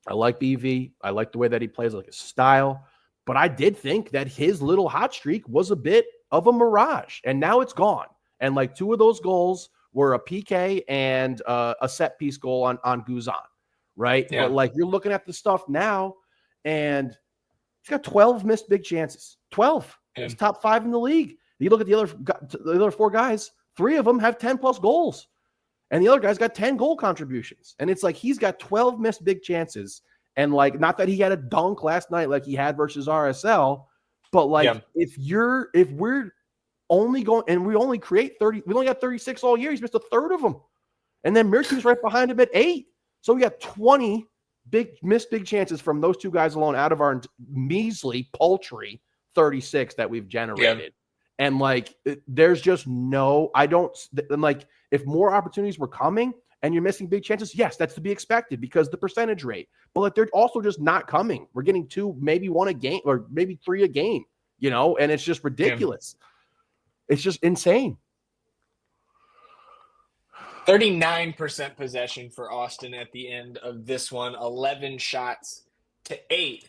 I like BV. I like the way that he plays, like his style. But I did think that his little hot streak was a bit of a mirage, and now it's gone. And like 2 of those goals were a PK and a set piece goal on Guzan, right? Yeah. But like you're looking at the stuff now, and he's got 12 missed big chances. 12. He's top 5 in the league. You look at the other 4 guys, 3 of them have 10 plus goals. And the other guy's got 10 goal contributions. And it's like he's got 12 missed big chances. And like, not that he had a dunk last night like he had versus RSL, but like if we're only going and we only create 30, we only got 36 all year. He's missed a third of them. And then Mirty's right behind him at 8. So we got 20 missed big chances from those 2 guys alone out of our measly, paltry 36 that we've generated. And like, there's just if more opportunities were coming and you're missing big chances, yes, that's to be expected because the percentage rate, but like, they're also just not coming. We're getting 2, maybe 1 a game or maybe 3 a game, and it's just ridiculous. It's just insane. 39% possession for Austin at the end of this one, 11 shots to 8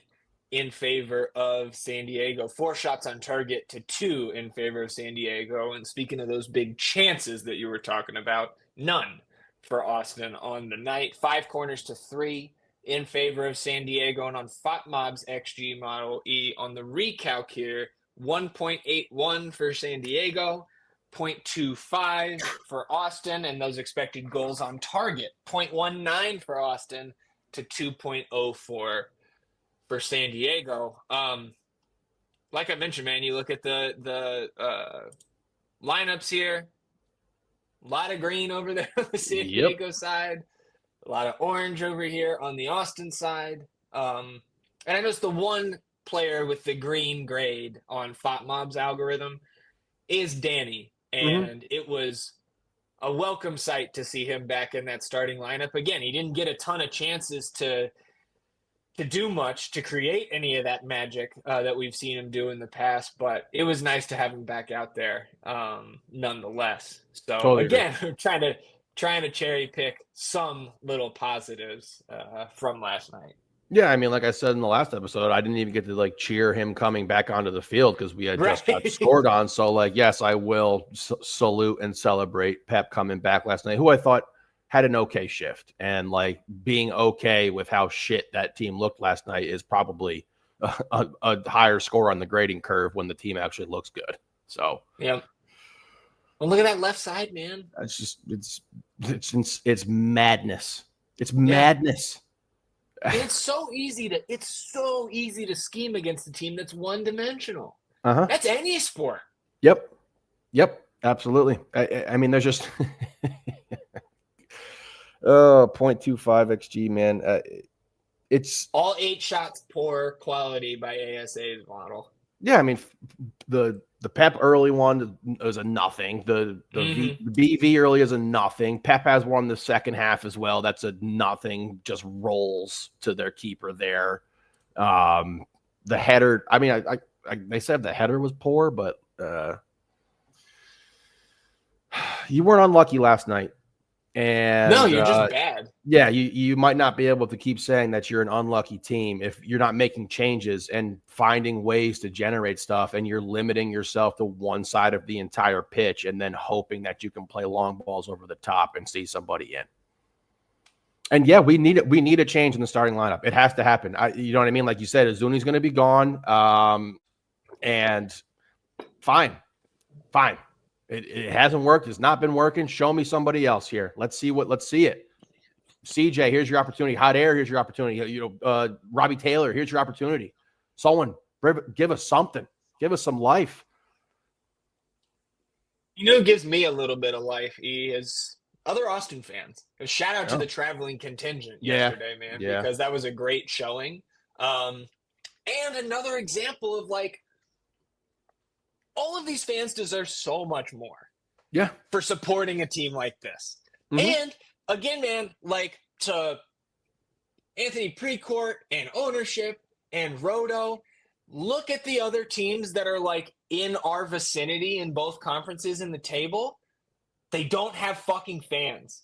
in favor of San Diego, 4 shots on target to 2 in favor of San Diego. And speaking of those big chances that you were talking about, none for Austin on the night. 5 corners to 3 in favor of San Diego. And on FOTMob's XG Model E on the recalc here, 1.81 for San Diego, 0.25 for Austin, and those expected goals on target, 0.19 for Austin to 2.04 for San Diego. Like I mentioned, man, you look at the lineups here, a lot of green over there on the San Diego side, a lot of orange over here on the Austin side. And I noticed the one player with the green grade on FOTMob's algorithm is Danny. And it was a welcome sight to see him back in that starting lineup. Again, he didn't get a ton of chances to do much, to create any of that magic that we've seen him do in the past, but it was nice to have him back out there nonetheless. So totally again, trying to cherry pick some little positives from last night. Yeah, I mean, like I said in the last episode, I didn't even get to like cheer him coming back onto the field because we had just got scored on. So like, yes, I will salute and celebrate Pep coming back last night, who I thought had an okay shift, and like being okay with how shit that team looked last night is probably a higher score on the grading curve when the team actually looks good. So yeah. Well, look at that left side, man. It's just it's madness. It's madness. And it's so easy to scheme against a team that's one-dimensional. That's any sport. Yep, absolutely. I mean, there's just 0.25 XG, man. It's all 8 shots poor quality by ASA's model. Yeah, I mean, the The Pep early one is a nothing. The BV early is a nothing. Pep has one the second half as well. That's a nothing. Just rolls to their keeper there. The header. I mean, they said the header was poor, but you weren't unlucky last night. And no, you're just bad. Yeah, you might not be able to keep saying that you're an unlucky team if you're not making changes and finding ways to generate stuff, and you're limiting yourself to one side of the entire pitch and then hoping that you can play long balls over the top and see somebody in. And yeah, we need it. We need a change in the starting lineup. It has to happen. You know what I mean? Like you said, Azuni's going to be gone. And fine. It hasn't worked. It's not been working. Show me somebody else here. Let's see it. CJ, here's your opportunity. Hot Air, here's your opportunity. Robbie Taylor, here's your opportunity. Someone give us something. Give us some life. It gives me a little bit of life, is other Austin fans. Shout out to the traveling contingent yesterday, man, because that was a great showing. And another example of all of these fans deserve so much more. Yeah. For supporting a team like this. Mm-hmm. And again, man, to Anthony Precourt and ownership and Roto, look at the other teams that are in our vicinity in both conferences in the table. They don't have fucking fans.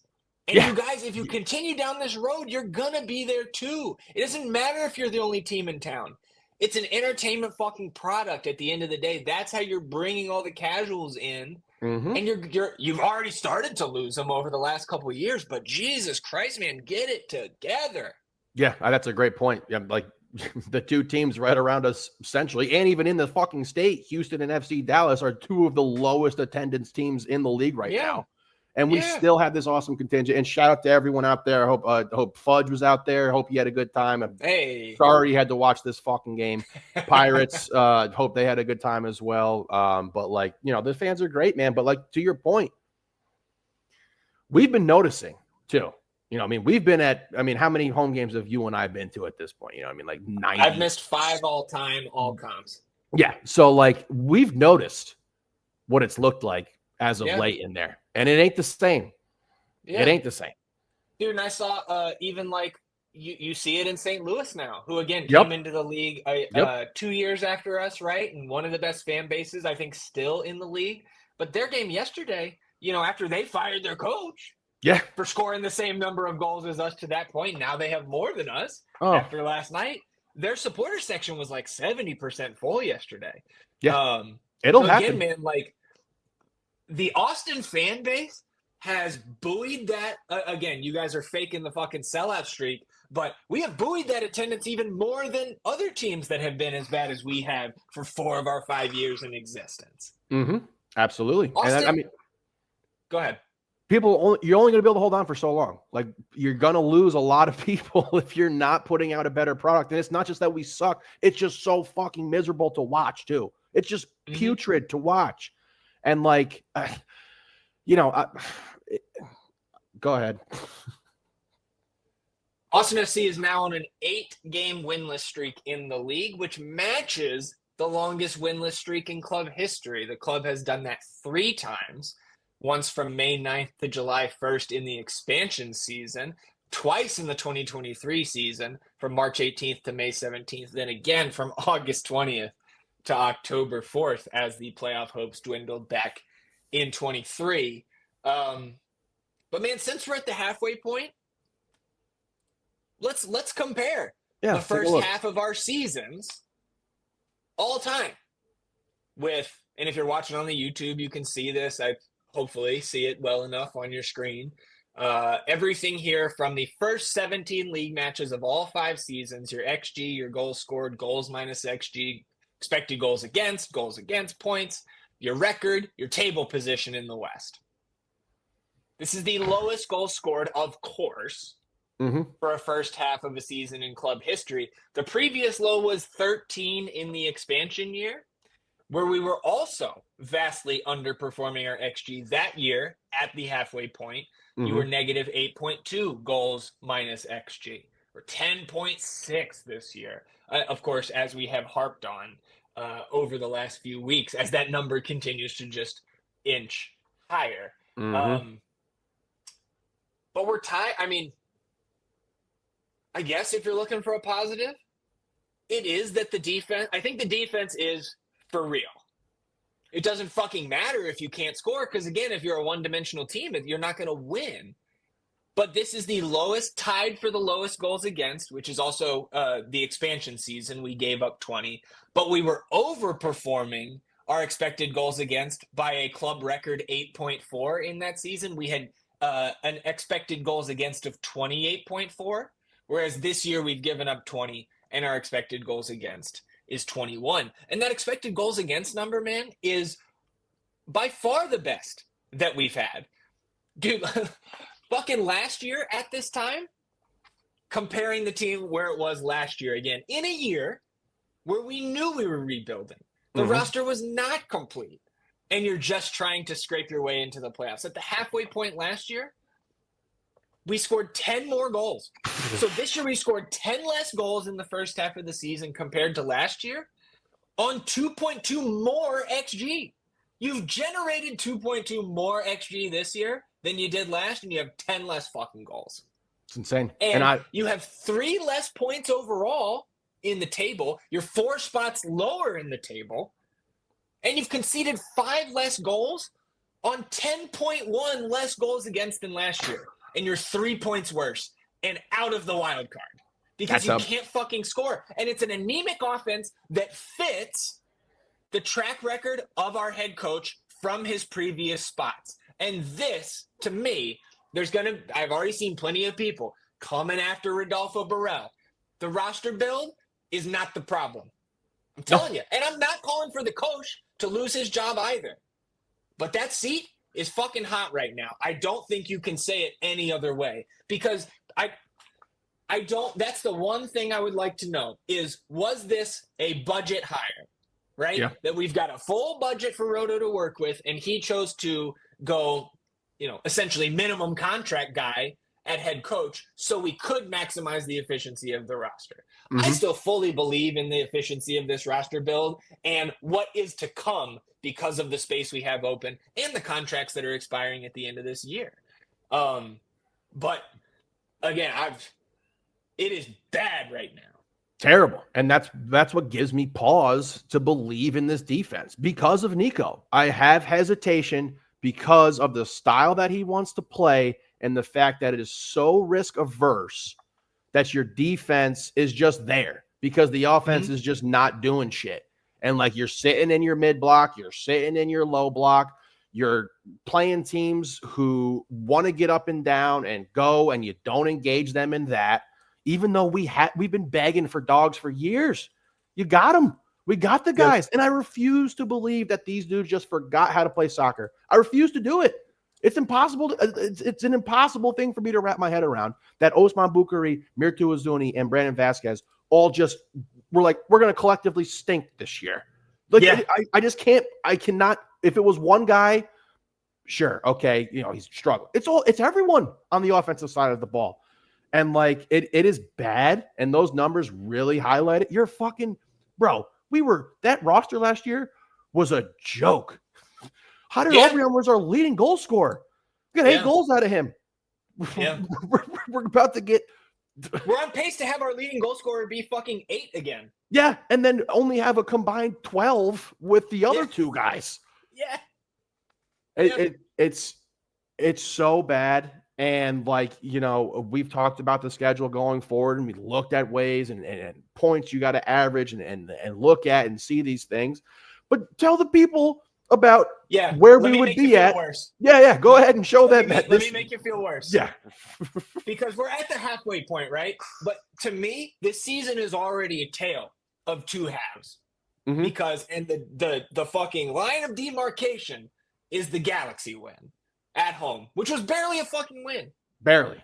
And you guys, if you continue down this road, you're going to be there too. It doesn't matter if you're the only team in town. It's an entertainment fucking product at the end of the day. That's how you're bringing all the casuals in. Mm-hmm. And you've already started to lose them over the last couple of years, but Jesus Christ, man, get it together. Yeah, that's a great point. Yeah, the two teams right around us essentially, and even in the fucking state, Houston and FC Dallas are two of the lowest attendance teams in the league right now. And we still have this awesome contingent. And shout out to everyone out there. I hope Fudge was out there. Hope you had a good time. Hey, sorry you had to watch this fucking game. Pirates, hope they had a good time as well. But the fans are great, man. But to your point, we've been noticing too. We've been at. How many home games have you and I been to at this point? 90. I've missed 5 all time, all comps. Yeah, so we've noticed what it's looked like as of late in there. And it ain't the same. Yeah. It ain't the same. Dude, and I saw even you see it in St. Louis now, who again came into the league 2 years after us, right? And one of the best fan bases, I think, still in the league. But their game yesterday, after they fired their coach for scoring the same number of goals as us to that point, now they have more than us after last night. Their supporter section was 70% full yesterday. Yeah. It'll happen. Again, man, the Austin fan base has buoyed that. Again, you guys are faking the fucking sellout streak, but we have buoyed that attendance even more than other teams that have been as bad as we have for 4 of our 5 years in existence. Mm-hmm. Absolutely. Austin, and go ahead. You're only going to be able to hold on for so long. You're going to lose a lot of people if you're not putting out a better product. And it's not just that we suck. It's just so fucking miserable to watch too. It's just putrid to watch. And go ahead. Austin FC is now on an 8-game winless streak in the league, which matches the longest winless streak in club history. The club has done that 3 times, once from May 9th to July 1st in the expansion season, twice in the 2023 season from March 18th to May 17th, then again from August 20th to October 4th as the playoff hopes dwindled back in 23. But man, since we're at the halfway point, let's compare the first half of our seasons all time with, and if you're watching on the YouTube, you can see this. I hopefully see it well enough on your screen. Everything here from the first 17 league matches of all 5 seasons, your XG, your goals scored, goals minus XG, expected goals against points, your record, your table position in the West. This is the lowest goal scored, of course, for a first half of a season in club history. The previous low was 13 in the expansion year, where we were also vastly underperforming our XG that year at the halfway point. You were negative 8.2 goals minus XG, or 10.6 this year. Of course, as we have harped on, over the last few weeks as that number continues to just inch higher. Mm-hmm. But we're tied. I mean, I guess if you're looking for a positive, it is that the defense, I think the defense is for real. It doesn't fucking matter if you can't score because, again, if you're a one-dimensional team, you're not going to win. But this is the lowest, tied for the lowest goals against, which is also the expansion season. We gave up 20, but we were overperforming our expected goals against by a club record 8.4 in that season. We had an expected goals against of 28.4, whereas this year we've given up 20 and our expected goals against is 21. And that expected goals against number, man, is by far the best that we've had. Dude, fucking last year at this time, comparing the team where it was last year again, in a year where we knew we were rebuilding. The roster was not complete. And you're just trying to scrape your way into the playoffs. At the halfway point last year, we scored 10 more goals. So this year we scored 10 less goals in the first half of the season compared to last year on 2.2 more XG. You've generated 2.2 more XG this year than you did last, and you have 10 less fucking goals. It's insane. And you have 3 less points overall in the table. You're 4 spots lower in the table. And you've conceded 5 less goals on 10.1 less goals against than last year. And you're 3 points worse and out of the wild card because you can't fucking score. And it's an anemic offense that fits the track record of our head coach from his previous spots. And this, to me, I've already seen plenty of people coming after Rodolfo Borrell. The roster build is not the problem. I'm telling you. And I'm not calling for the coach to lose his job either. But that seat is fucking hot right now. I don't think you can say it any other way because I don't, that's the one thing I would like to know is, was this a budget hire, right? Yeah. That we've got a full budget for Roto to work with and he chose to go, essentially minimum contract guy at head coach so we could maximize the efficiency of the roster. I still fully believe in the efficiency of this roster build and what is to come because of the space we have open and the contracts that are expiring at the end of this year. But again, it is bad right now. Terrible. And that's what gives me pause to believe in this defense because of Nico. I have hesitation because of the style that he wants to play and the fact that it is so risk averse that your defense is just there because the offense is just not doing shit. And like you're sitting in your mid block, you're sitting in your low block, you're playing teams who want to get up and down and go, and you don't engage them in that. Even though we've been begging for dogs for years. You got them. We got the guys. Yep. And I refuse to believe that these dudes just forgot how to play soccer. I refuse to do it. It's impossible. It's an impossible thing for me to wrap my head around that Osman Bukari, Mirtu Azuni, and Brandon Vasquez all just were like, we're going to collectively stink this year. Like, yeah. I just can't. I cannot. If it was one guy, sure, okay, he's struggling. It's everyone on the offensive side of the ball. And like it is bad, and those numbers really highlight it. You're fucking bro. That roster last year was a joke. Hunter Obrian was our leading goal scorer. We got 8 goals out of him. Yeah. We're about to get. We're on pace to have our leading goal scorer be fucking 8 again. Yeah, and then only have a combined 12 with the other 2 guys. Yeah. It's so bad. And we've talked about the schedule going forward, and we looked at ways and points you got to average and look at and see these things. But tell the people about where we would be at. Worse. Yeah. Go ahead and show them that. Let me make you feel worse. Yeah. Because we're at the halfway point, right? But to me, this season is already a tale of 2 halves. Mm-hmm. Because the fucking line of demarcation is the Galaxy win at home, which was barely a fucking win. Barely.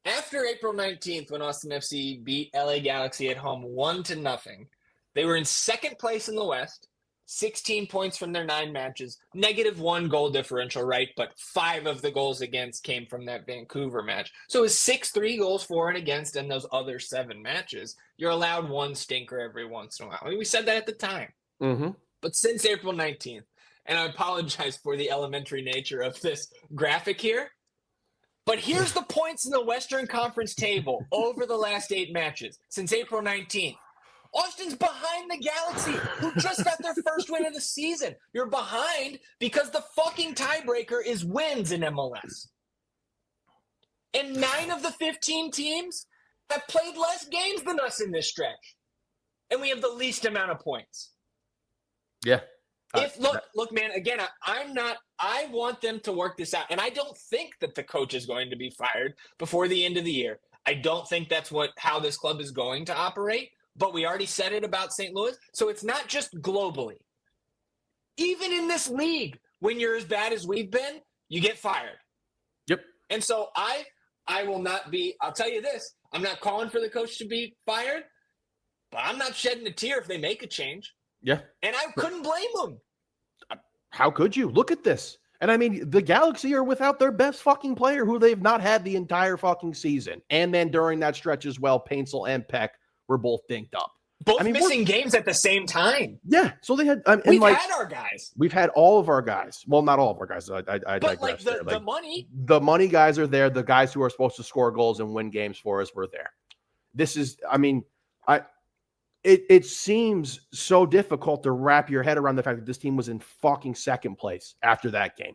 After April 19th, when Austin FC beat LA Galaxy at home 1-0, they were in second place in the West, 16 points from their 9 matches, -1 goal differential, right? But 5 of the goals against came from that Vancouver match. So it was 6-3 goals for and against in those other 7 matches. You're allowed 1 stinker every once in a while. I mean, we said that at the time. Mm-hmm. But since April 19th, and I apologize for the elementary nature of this graphic here, but here's the points in the Western Conference table over the last 8 matches since April 19th. Austin's behind the Galaxy, who just got their first win of the season. You're behind because the fucking tiebreaker is wins in MLS. And 9 of the 15 teams have played less games than us in this stretch. And we have the least amount of points. Yeah. Look, man, again, I want them to work this out. And I don't think that the coach is going to be fired before the end of the year. I don't think that's how this club is going to operate. But we already said it about St. Louis. So it's not just globally. Even in this league, when you're as bad as we've been, you get fired. Yep. And so I will not be, I'll tell you this, I'm not calling for the coach to be fired, but I'm not shedding a tear if they make a change. Yeah. And I couldn't blame them. How could you? Look at this. And I mean, the Galaxy are without their best fucking player who they've not had the entire fucking season. And then during that stretch as well, Paintsel and Peck were both dinked up. Both missing games at the same time. Yeah. So they had, we've had our guys. We've had all of our guys. Well, not all of our guys. I but like the money guys are there. The guys who are supposed to score goals and win games for us were there. This is, I mean, it seems so difficult to wrap your head around the fact that this team was in fucking second place after that game.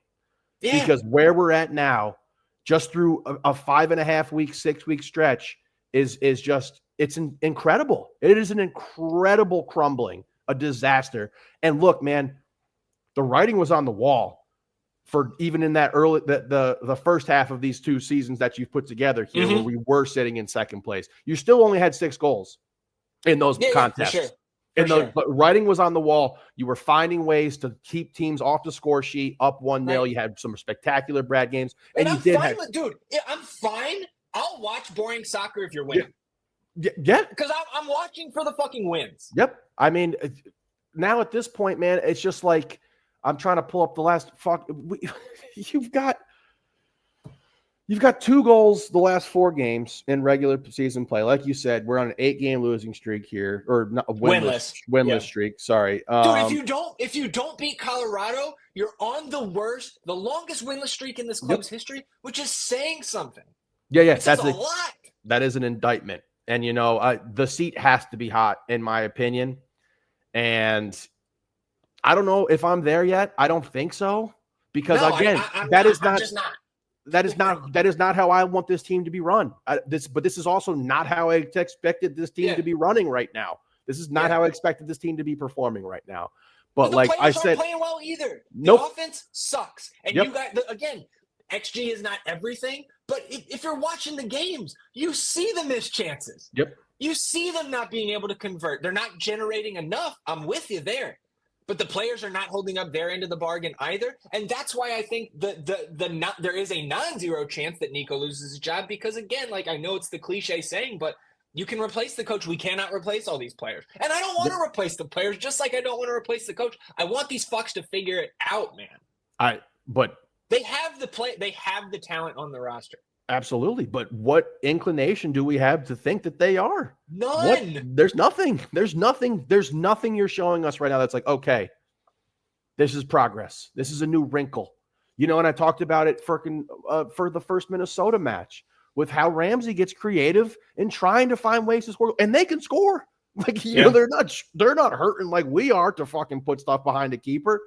Yeah. Because where we're at now, just through a 5.5 week, 6-week stretch is just, it's incredible. It is an incredible crumbling, a disaster. And look, man, the writing was on the wall for even in that early, the first half of these 2 seasons that you've put together here, where we were sitting in second place. You still only had 6 goals in those contests. Yeah, for sure. But writing was on the wall. You were finding ways to keep teams off the score sheet, up 1-0. Right. You had some spectacular Brad games. And you did dude, I'm fine. I'll watch boring soccer if you're winning. Yeah. Because I'm watching for the fucking wins. Yep. I mean, now at this point, man, it's just like I'm trying to pull up the last you've got 2 goals the last 4 games in regular season play. Like you said, we're on an 8-game losing streak here, or not winless streak. Sorry, dude. If you don't beat Colorado, you're on the longest winless streak in this club's history, which is saying something. Yeah. That's a lot. That is an indictment. And, the seat has to be hot, in my opinion. And I don't know if I'm there yet. I don't think so. Because, that is not how I want this team to be run. But this is also not how I expected this team to be running right now. This is not how I expected this team to be performing right now. But like I said, aren't playing well either. The offense sucks. And you got, again, XG is not everything. But if you're watching the games, you see the missed chances. Yep. You see them not being able to convert. They're not generating enough. I'm with you there. But the players are not holding up their end of the bargain either. And that's why I think there is a non-zero chance that Nico loses his job because, again, like I know it's the cliche saying, but you can replace the coach. We cannot replace all these players. And I don't want to replace the players just like I don't want to replace the coach. I want these fucks to figure it out, man. But they have the talent on the roster. Absolutely. But what inclination do we have to think that they are? None. There's nothing you're showing us right now that's like, okay, this is progress. This is a new wrinkle. And I talked about it for the first Minnesota match with how Ramsey gets creative in trying to find ways to score, and they can score. Like, you know, they're not hurting like we are to fucking put stuff behind a keeper.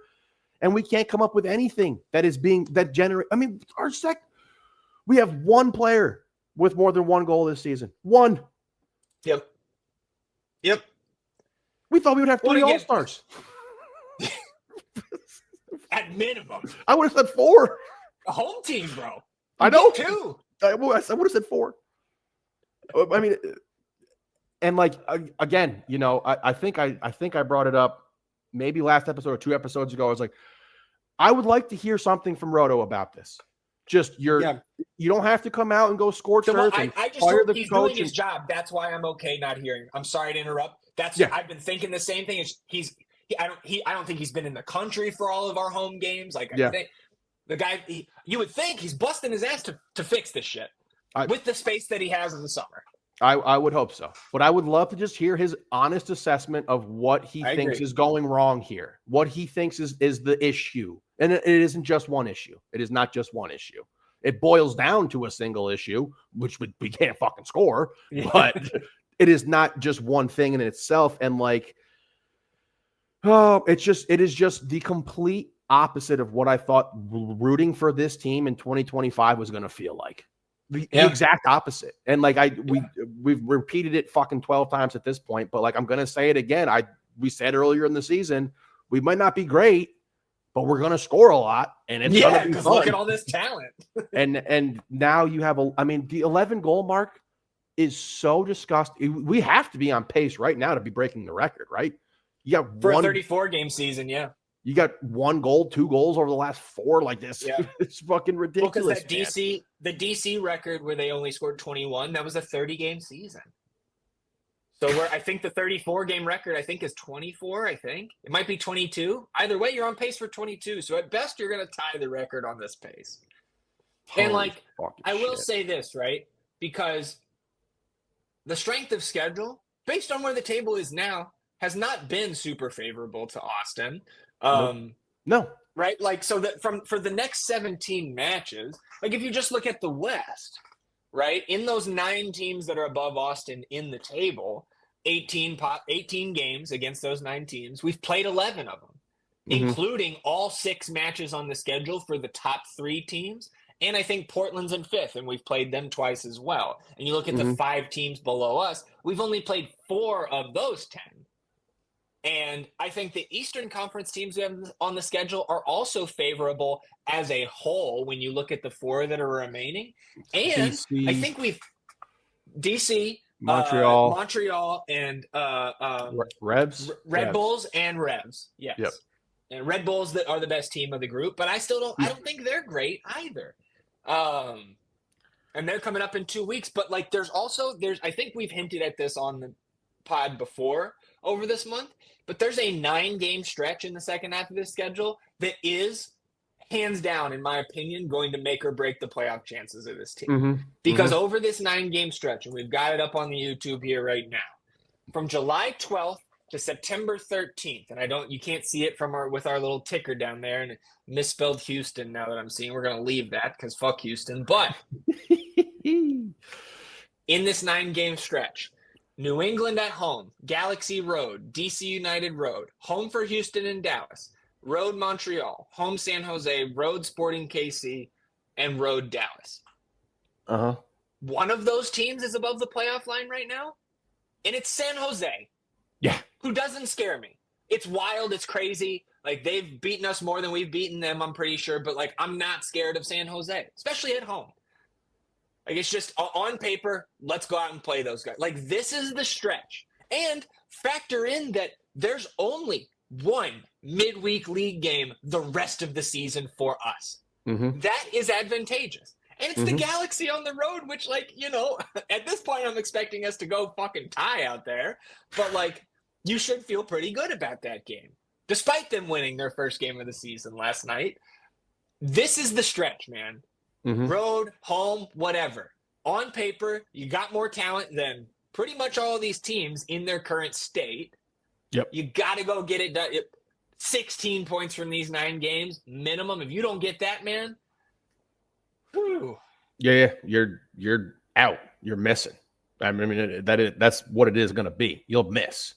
And we can't come up with anything I mean, we have 1 player with more than 1 goal this season. 1. Yep. We thought we would have 3 All-Stars. At minimum. I would have said 4. A home team, bro. I know. 2. I would have said 4. I mean, and like, again, I think I brought it up maybe last episode or 2 episodes ago. I was like, I would like to hear something from Roto about this. Just you don't have to come out and go scorched earth. I just hope he's doing his job. That's why I'm okay not hearing. I'm sorry to interrupt. I've been thinking the same thing. I don't think he's been in the country for all of our home games. Like, Yeah. I think the guy, you would think he's busting his ass to fix this shit with the space that he has in the summer. I would hope so. But I would love to just hear his honest assessment of what he thinks is going wrong here, what he thinks is the issue. And it isn't just one issue. It is not just one issue. It boils down to a single issue, which we can't fucking score. But it is not just one thing in itself. And like, it is just the complete opposite of what I thought rooting for this team in 2025 was going to feel like. The exact opposite. And like we've repeated it fucking 12 times at this point, but like I'm gonna say it again. We said earlier in the season, we might not be great, but we're gonna score a lot, and it's gonna be fun. Look at all this talent. and now you have the 11 goal mark is so disgusting. We have to be on pace right now to be breaking the record, right? You got for a 34 game season, You got 1 goal, 2 goals over the last 4 like this. Yeah. It's fucking ridiculous. Well, because the DC record where they only scored 21, that was a 30-game season. So I think the 34-game record, I think, is 24, I think. It might be 22. Either way, you're on pace for 22. So at best, you're going to tie the record on this pace. And like, I will say this, right? Because the strength of schedule, based on where the table is now, has not been super favorable to Austin. No. Right? Like, so that for the next 17 matches, like if you just look at the West, right? In those 9 teams that are above Austin in the table, 18 games against those 9 teams, we've played 11 of them, including all 6 matches on the schedule for the top 3 teams. And I think Portland's in 5th, and we've played them twice as well. And you look at the 5 teams below us, we've only played 4 of those 10. And I think the Eastern Conference teams we have on the schedule are also favorable as a whole when you look at the 4 that are remaining. And DC, I think DC, Montreal, and Revs, Red Bulls, and Revs. Yes, yep. And Red Bulls that are the best team of the group, but I don't think they're great either. And they're coming up in 2 weeks. But like, I think we've hinted at this on the pod before over this month. But there's a 9-game stretch in the second half of this schedule that is, hands down, in my opinion, going to make or break the playoff chances of this team. Because over this 9-game stretch, and we've got it up on the YouTube here right now, from July 12th to September 13th, and you can't see it with our little ticker down there, and misspelled Houston now that I'm seeing. We're going to leave that because fuck Houston. But in this 9-game stretch, New England at home, Galaxy Road, DC United Road, home for Houston and Dallas, road Montreal, home San Jose, road Sporting KC, and road Dallas. One of those teams is above the playoff line right now, and it's San Jose. Yeah. Who doesn't scare me. It's wild. It's crazy. Like, they've beaten us more than we've beaten them, I'm pretty sure. But, like, I'm not scared of San Jose, especially at home. Like, it's just on paper, let's go out and play those guys. Like, this is the stretch. And factor in that there's only 1 midweek league game the rest of the season for us. That is advantageous. And it's the Galaxy on the road, which, like, at this point, I'm expecting us to go fucking tie out there. But, like, you should feel pretty good about that game. Despite them winning their first game of the season last night, this is the stretch, man. Road, home, whatever. On paper, you got more talent than pretty much all of these teams in their current state. Yep. You got to go get it done. 16 points from these 9 games, minimum. If you don't get that, man, whew. Yeah, you're out. You're missing. I mean, that's what it is going to be. You'll miss.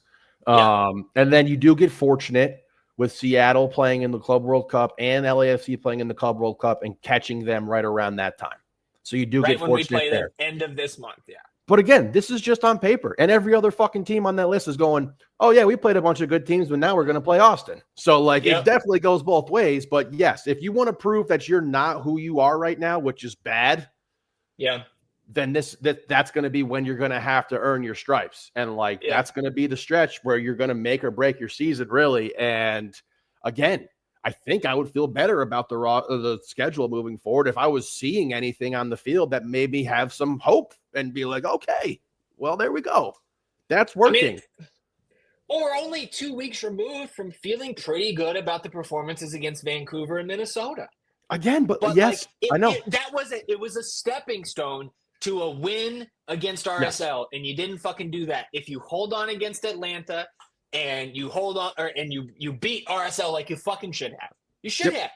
Yeah. And then you do get fortunate with Seattle playing in the Club World Cup and LAFC playing in the Club World Cup and catching them right around that time. So you do get fortunate when we play there. The end of this month, yeah. But again, this is just on paper. And every other fucking team on that list is going, oh, yeah, we played a bunch of good teams, but now we're going to play Austin. So, like, It definitely goes both ways. But, yes, if you want to prove that you're not who you are right now, which is bad, then that's going to be when you're going to have to earn your stripes. And, like, that's going to be the stretch where you're going to make or break your season, really. And, again, I think I would feel better about the schedule moving forward if I was seeing anything on the field that made me have some hope and be like, okay, well, there we go. That's working. Well, we're only 2 weeks removed from feeling pretty good about the performances against Vancouver and Minnesota. Again, but But yes, I know. it was a stepping stone to a win against RSL, and you didn't fucking do that. If you hold on against Atlanta and you hold on, and you beat RSL like you fucking should have. You should have.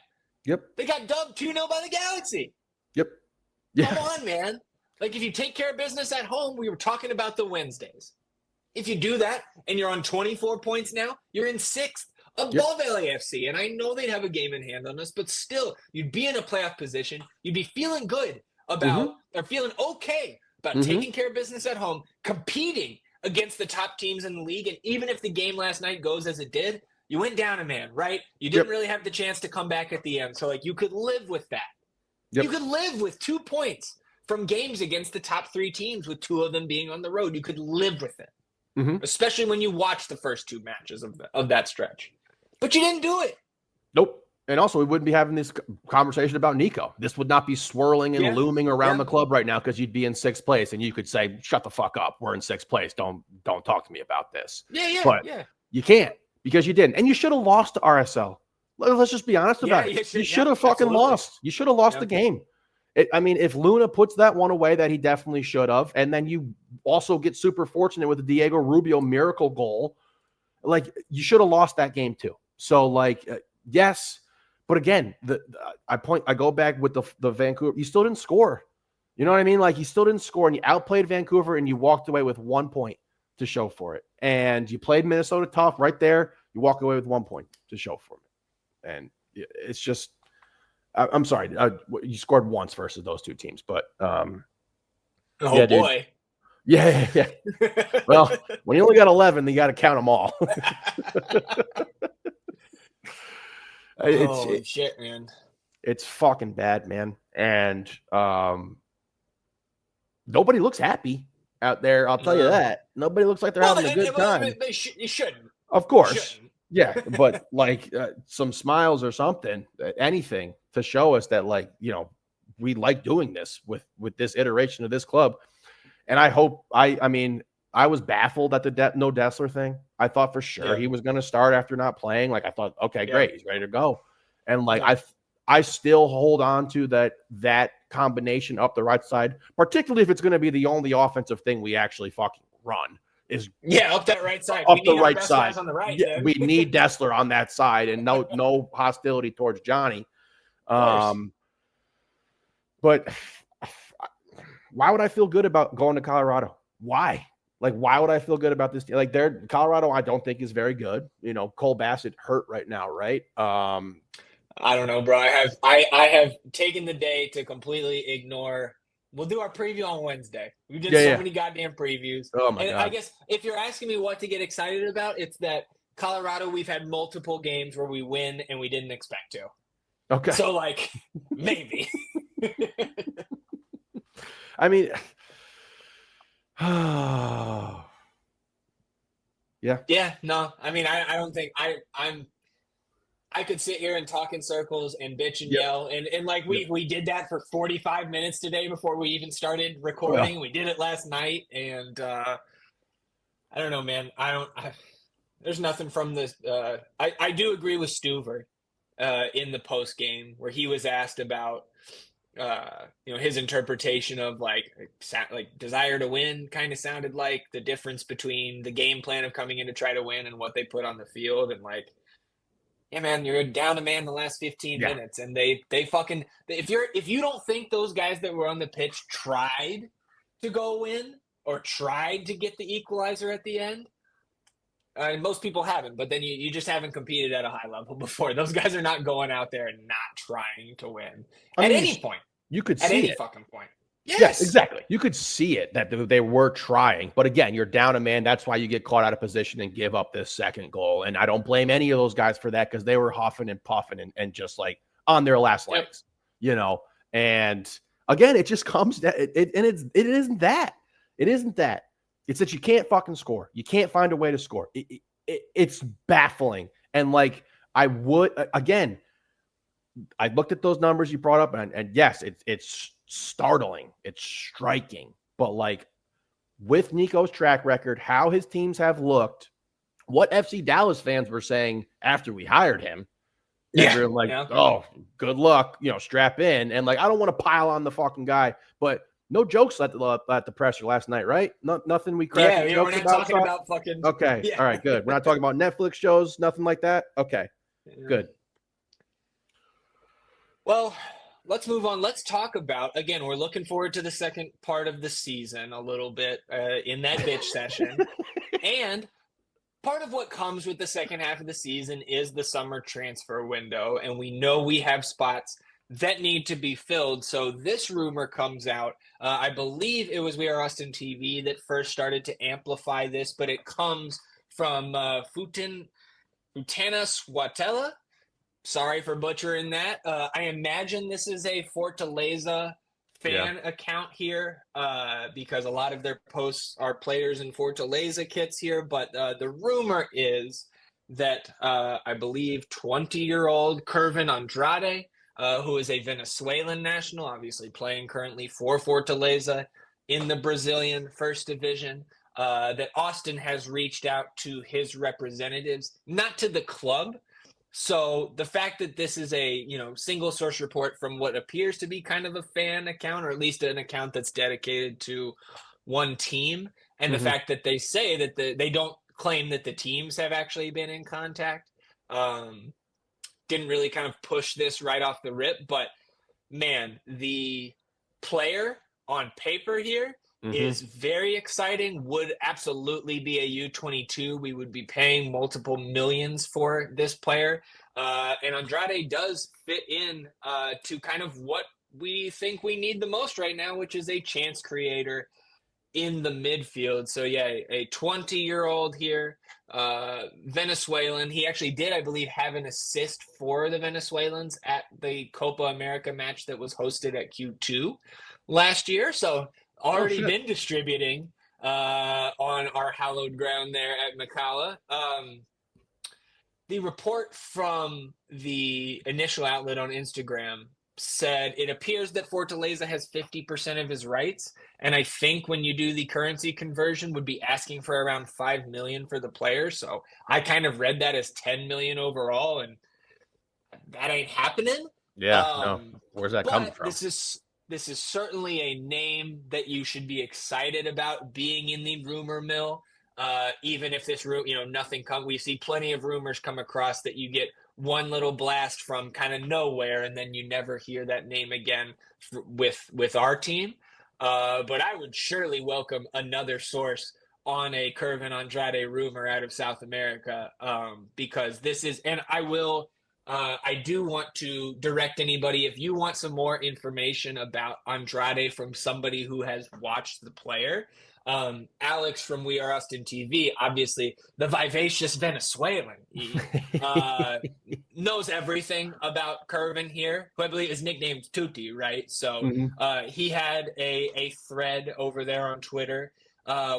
Yep. They got dubbed 2-0 by the Galaxy. Yep. Yeah. Come on, man. Like, if you take care of business at home, we were talking about the Wednesdays. If you do that and you're on 24 points now, you're in 6th above LAFC. And I know they'd have a game in hand on us, but still, you'd be in a playoff position. You'd be feeling good about, or feeling okay about taking care of business at home, competing against the top teams in the league. And even if the game last night goes as it did, you went down a man, right? You didn't really have the chance to come back at the end. So, like, you could live with that. You could live with 2 points from games against the top 3 teams, with 2 of them being on the road. You could live with it, especially when you watch the first 2 matches of that stretch. But you didn't do it. Nope. And also, we wouldn't be having this conversation about Nico. This would not be swirling and looming around the club right now, because you'd be in 6th place and you could say, "Shut the fuck up. We're in 6th place. Don't talk to me about this." But you can't, because you didn't, and you should have lost to RSL. Let's just be honest about it. You should have fucking lost. You should have lost the game. I mean, if Luna puts that one away that he definitely should have, and then you also get super fortunate with the Diego Rubio miracle goal, like, you should have lost that game too. So, like, yes, but again, I go back with the Vancouver. You still didn't score. You know what I mean? Like, you still didn't score, and you outplayed Vancouver, and you walked away with 1 point to show for it. And you played Minnesota tough right there. You walk away with 1 point to show for it. And it's just, I'm sorry, you scored once versus those 2 teams, but boy. Dude. Yeah. Well, when you only got 11, you got to count them all. Holy shit, man. It's fucking bad, man. And nobody looks happy out there. I'll tell you that. Nobody looks like they're having a good time. You shouldn't. Of course. Yeah, but like some smiles or something, anything to show us that, like, you know, we like doing this with this iteration of this club. And I hope, I mean, I was baffled at the no Dessler thing. I thought for sure he was going to start after not playing. Like, I thought, okay, great, he's ready to go. And like, I still hold on to that combination up the right side, particularly if it's going to be the only offensive thing we actually fucking run. Up that right side. Up the right side. On the right, we need Dessler on that side, and no hostility towards Johnny. But why would I feel good about going to Colorado? Why? Like, why would I feel good about this? Like, Colorado, I don't think is very good. You know, Cole Bassett hurt right now, right? I don't know, bro. I have taken the day to completely ignore. We'll do our preview on Wednesday. We did so many goddamn previews. Oh my God. I guess if you're asking me what to get excited about, it's that Colorado, we've had multiple games where we win and we didn't expect to. Okay. So, like, maybe. I mean, yeah, no. I mean, I don't think I could sit here and talk in circles and bitch and yell. And like, we did that for 45 minutes today before we even started recording. We did it last night. And I don't know, man. There's nothing from this. I do agree with Stuver in the post game where he was asked about, his interpretation of like desire to win kind of sounded like the difference between the game plan of coming in to try to win and what they put on the field. And like, yeah, man, you're down a man the last 15 minutes, and they fucking if you don't think those guys that were on the pitch tried to go win or tried to get the equalizer at the end, most people haven't, but then you just haven't competed at a high level before. Those guys are not going out there and not trying to win at any point. You could see at any it. Fucking point. Yes, exactly. You could see it that they were trying, but again, you're down a man. That's why you get caught out of position and give up this second goal. And I don't blame any of those guys for that, because they were huffing and puffing and just like on their last legs, you know. And again, it just comes that it isn't that. It isn't that. It's that you can't fucking score. You can't find a way to score. It's baffling. And like, I looked at those numbers you brought up, and yes, it's startling. It's striking. But like, with Nico's track record, how his teams have looked what FC Dallas fans were saying after we hired him. And we're like, oh, good luck, strap in. And like, I don't want to pile on the fucking guy, but no jokes at the presser last night, right? Nothing we cracked jokes we're not about. talking about fucking. Okay, yeah. All right, good. We're not talking about Netflix shows, nothing like that. Okay, good. Well, let's move on. Let's talk about, again, we're looking forward to the second part of the season a little bit in that bitch session. And part of what comes with the second half of the season is the summer transfer window. And we know we have spots that need to be filled. So this rumor comes out. I believe it was We Are Austin TV that first started to amplify this, but it comes from Futana Swatella. Sorry for butchering that. I imagine this is a Fortaleza fan account here because a lot of their posts are players in Fortaleza kits here. But the rumor is that I believe 20-year-old Kervin Andrade, who is a Venezuelan national, obviously playing currently for Fortaleza in the Brazilian First Division, that Austin has reached out to his representatives, not to the club. So the fact that this is a, single source report from what appears to be kind of a fan account, or at least an account that's dedicated to one team, and the fact that they say that they don't claim that the teams have actually been in contact, didn't really kind of push this right off the rip. But man, the player on paper here is very exciting, would absolutely be a U22. We would be paying multiple millions for this player. And Andrade does fit in to kind of what we think we need the most right now, which is a chance creator in the midfield. So yeah, a 20-year-old here, Venezuelan. He actually did, I believe, have an assist for the Venezuelans at the Copa America match that was hosted at Q2 last year. So already been distributing on our hallowed ground there at Macalla. The report from the initial outlet on Instagram said it appears that Fortaleza has 50% of his rights, and I think when you do the currency conversion would be asking for around 5 million for the player. So I kind of read that as 10 million overall, and that ain't happening. No. Where's that coming from? This is certainly a name that you should be excited about being in the rumor mill. Even if this nothing comes, we see plenty of rumors come across that you get one little blast from kind of nowhere, and then you never hear that name again with our team. But I would surely welcome another source on a Kervin Andrade rumor out of South America, because this is, and I do want to direct anybody, if you want some more information about Andrade from somebody who has watched the player, Alex from We Are Austin TV, obviously the vivacious Venezuelan, knows everything about Kervin here, who I believe is nicknamed Tutti, right? So he had a thread over there on Twitter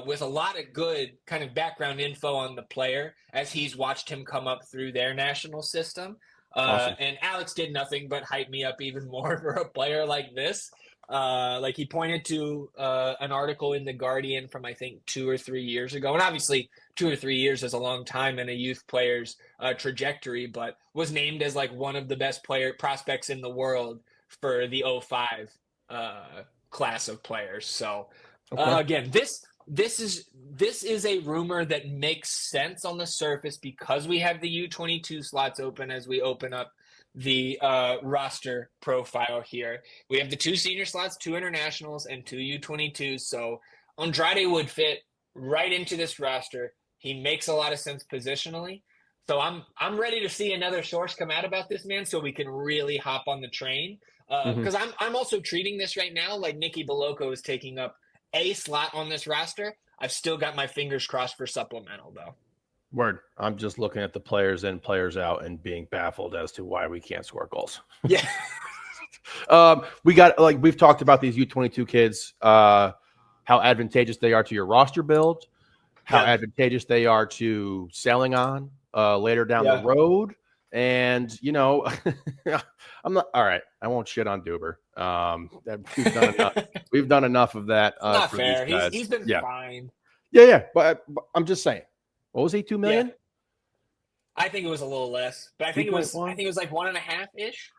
with a lot of good kind of background info on the player as he's watched him come up through their national system. Awesome. And Alex did nothing but hype me up even more for a player like this. Like he pointed to an article in The Guardian from I think 2 or 3 years ago. And obviously 2 or 3 years is a long time in a youth player's trajectory, but was named as like one of the best prospects in the world for the 05 class of players. So again, this is a rumor that makes sense on the surface because we have the U22 slots open as we open up the roster profile here. We have the 2 senior slots, 2 internationals, and 2 U22s. So Andrade would fit right into this roster. He makes a lot of sense positionally. So I'm ready to see another source come out about this man so we can really hop on the train. Because I'm also treating this right now like Nicky Boloco is taking up a slot on this roster. I've still got my fingers crossed for supplemental though. Word. I'm just looking at the players in, players out, and being baffled as to why we can't score goals. Yeah. We got, like, we've talked about these U22 kids, how advantageous they are to your roster build, how advantageous they are to selling on later down the road. And, I'm not, all right, I won't shit on Duber. We've done enough. We've done enough of that. Not fair. He's been fine. Yeah. But I'm just saying. What was he? 2 million? Yeah. I think it was a little less, but I think it was 2.1? like 1.5 ish.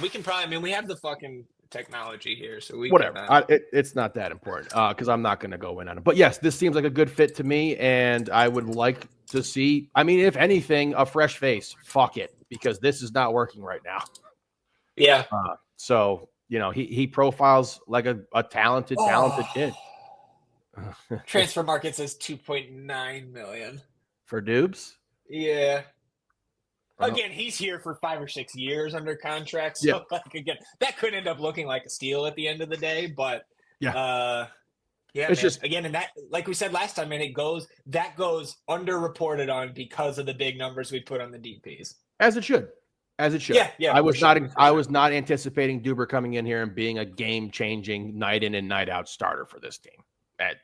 We can probably. I mean, we have the fucking technology here, so we Whatever. can. It's not that important because I'm not going to go in on it. But yes, this seems like a good fit to me, and I would like to see. I mean, if anything, a fresh face. Fuck it, because this is not working right now. Yeah. So he profiles like a talented kid. Transfer market says 2.9 million for Dubes. Yeah. Again, he's here for 5 or 6 years under contract. So, again, that could end up looking like a steal at the end of the day. But, it's man. just, again, and that, like we said last time, man, that goes underreported on because of the big numbers we put on the DPs. As it should. Yeah. I was not anticipating Duber coming in here and being a game-changing night in and night out starter for this team. And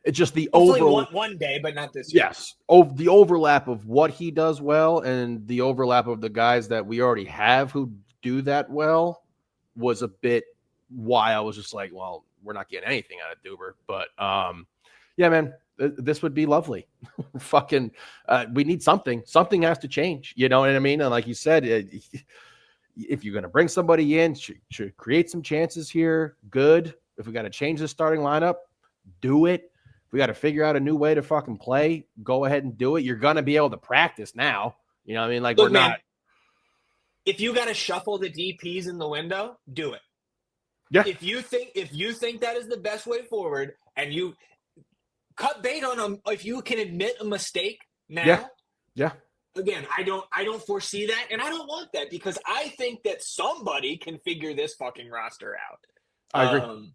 it's just the one day, but not this year. Yes. The overlap of what he does well and the overlap of the guys that we already have who do that well was a bit why I was just like, well, we're not getting anything out of Duber. But yeah, man, this would be lovely. Fucking, we need something. Something has to change. You know what I mean? And like you said, if you're going to bring somebody in, should create some chances here. Good. If we got to change the starting lineup, do it. If we got to figure out a new way to fucking play, go ahead and do it. You're going to be able to practice now. You know what I mean? Like, look, we're not. Man, if you got to shuffle the DPs in the window, do it. Yeah. If you think that is the best way forward and you cut bait on them, if you can admit a mistake now. Yeah. Again, I don't foresee that, and I don't want that because I think that somebody can figure this fucking roster out. I agree.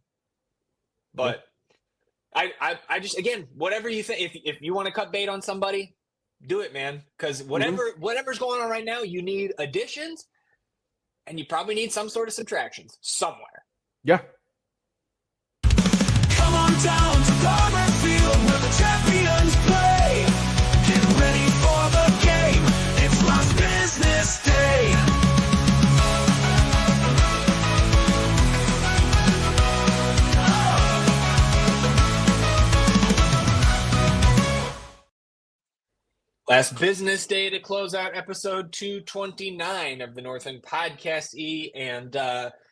But I just, again, whatever you think, if you want to cut bait on somebody, do it, man. Because whatever's going on right now, you need additions, and you probably need some sort of subtractions somewhere. Yeah. Come on down to Farmer Field where the champions play. Get ready for the game. It's Lost Business Day. Last business day to close out episode 229 of the Northland Podcast E. And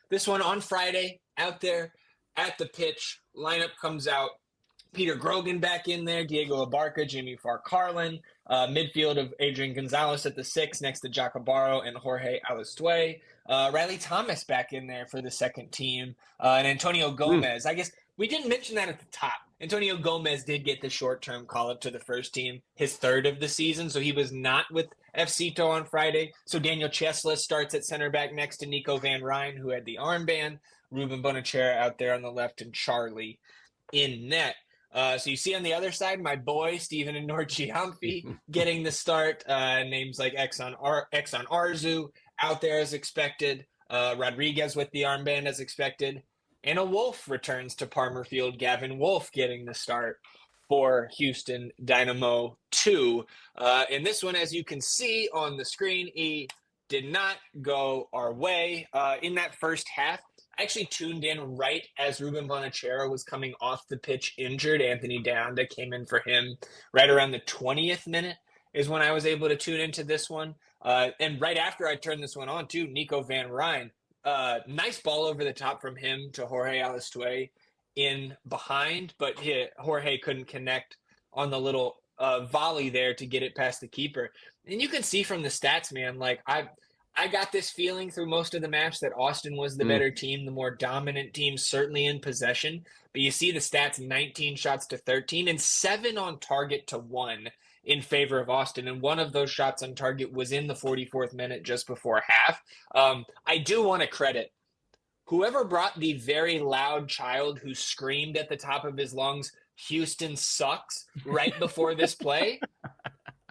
this one on Friday, out there at the pitch. Lineup comes out. Peter Grogan back in there. Diego Abarca, Jimmy Farcarlin. Midfield of Adrian Gonzalez at the 6 next to Jacobaro and Jorge Alistue. Riley Thomas back in there for the second team. And Antonio Gomez. I guess we didn't mention that at the top. Antonio Gomez did get the short-term call-up to the first team, his third of the season, so he was not with FCito on Friday. So Daniel Chesla starts at center back next to Nico Van Ryn, who had the armband, Ruben Bonachera out there on the left, and Charlie in net. So you see on the other side, my boy, Steven Inorgiamfi, getting the start. Names like Exxon Arzu out there as expected. Rodriguez with the armband as expected. And a Wolf returns to Palmer Field. Gavin Wolf getting the start for Houston Dynamo 2. In this one, as you can see on the screen, he did not go our way. In that first half, I actually tuned in right as Ruben Bonachera was coming off the pitch injured. Anthony Deanda came in for him right around the 20th minute is when I was able to tune into this one. And right after I turned this one on, too, Nico Van Ryn. Nice ball over the top from him to Jorge Alistue in behind, but Jorge couldn't connect on the little volley there to get it past the keeper. And you can see from the stats, man, like I got this feeling through most of the match that Austin was the better team, the more dominant team, certainly in possession. But you see the stats, 19 shots to 13 and 7 on target to 1 in favor of Austin. And one of those shots on target was in the 44th minute just before half. I do want to credit whoever brought the very loud child who screamed at the top of his lungs, "Houston sucks," right before this play.